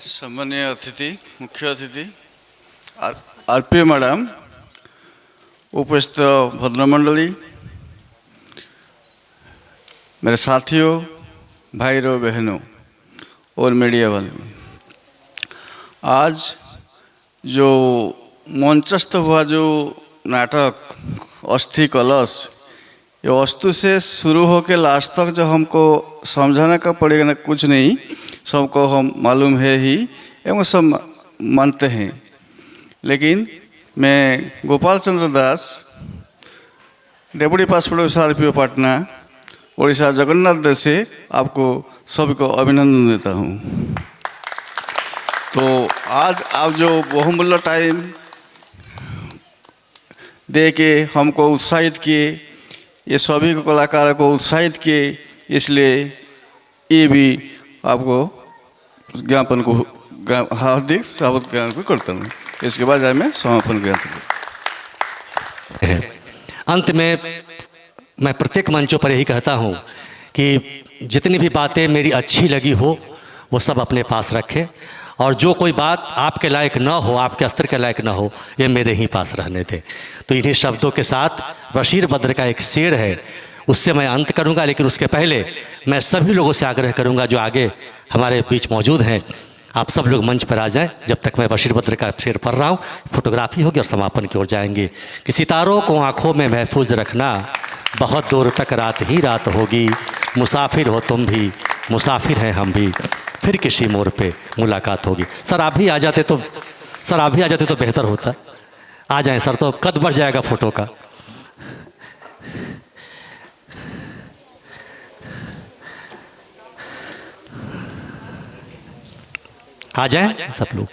सम्मानीय अतिथि, मुख्य अतिथि RPO मैडम, उपस्थित भद्रमंडली, मेरे साथियों, भाइयों बहनों और मीडिया वालों, आज जो मंचस्थ हुआ जो नाटक अस्थि कलश, ये वस्तु से शुरू होकर लास्ट तक जो हमको समझाने का पड़ेगा ना, कुछ नहीं, सबको हम मालूम है ही एवं सब मानते हैं। लेकिन मैं Gopal Chandra Das, deputy passport officer RPO Patna, Orissa Jagannath देश से आपको सभी को अभिनंदन देता हूँ। तो आज आप जो बहुमूल्य टाइम दे के हमको उत्साहित किए, ये सभी को कलाकारों को उत्साहित किए, इसलिए ये भी आपको ज्ञापन को हार्दिक स्वागत ज्ञापन करता हूँ। इसके बाद मैं समापन ज्ञापन। अंत में मैं प्रत्येक मंचों पर यही कहता हूँ कि जितनी भी बातें मेरी अच्छी लगी हो वो सब अपने पास रखें और जो कोई बात आपके लायक न हो, आपके अस्तर के लायक न हो, ये मेरे ही पास रहने थे। तो इन्हीं शब्दों के साथ बशीर बद्र का एक शेर है, उससे मैं अंत करूंगा। लेकिन उसके पहले मैं सभी लोगों से आग्रह करूंगा जो आगे हमारे बीच मौजूद हैं, आप सब लोग मंच पर आ जाएं। जब तक मैं बशीर बद्र का शेर पढ़ रहा हूँ, फोटोग्राफी होगी और समापन की ओर जाएंगे। कि सितारों को आंखों में महफूज रखना, बहुत दूर तक रात ही रात होगी। मुसाफिर हो तुम भी, मुसाफिर हैं हम भी, फिर किसी मोड़ पे मुलाकात होगी। सर आप भी आ जाते तो बेहतर होता। आ जाएं सर, तो कद बढ़ जाएगा फोटो का। आ जाएं सब लोग।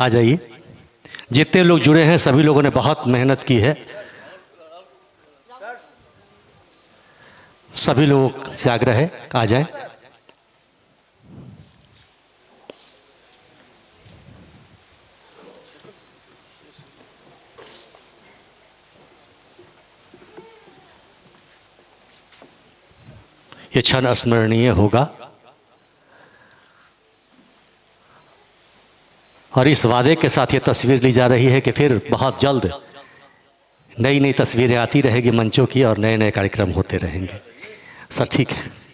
आ जाइए। जितने लोग जुड़े हैं सभी लोगों ने बहुत मेहनत की है। सभी लोगों से आग्रह है, आ जाएं। ये क्षण स्मरणीय होगा और इस वादे के साथ ये तस्वीर ली जा रही है कि फिर बहुत जल्द नई नई तस्वीरें आती रहेगी मंचों की और नए नए कार्यक्रम होते रहेंगे। सर ठीक है।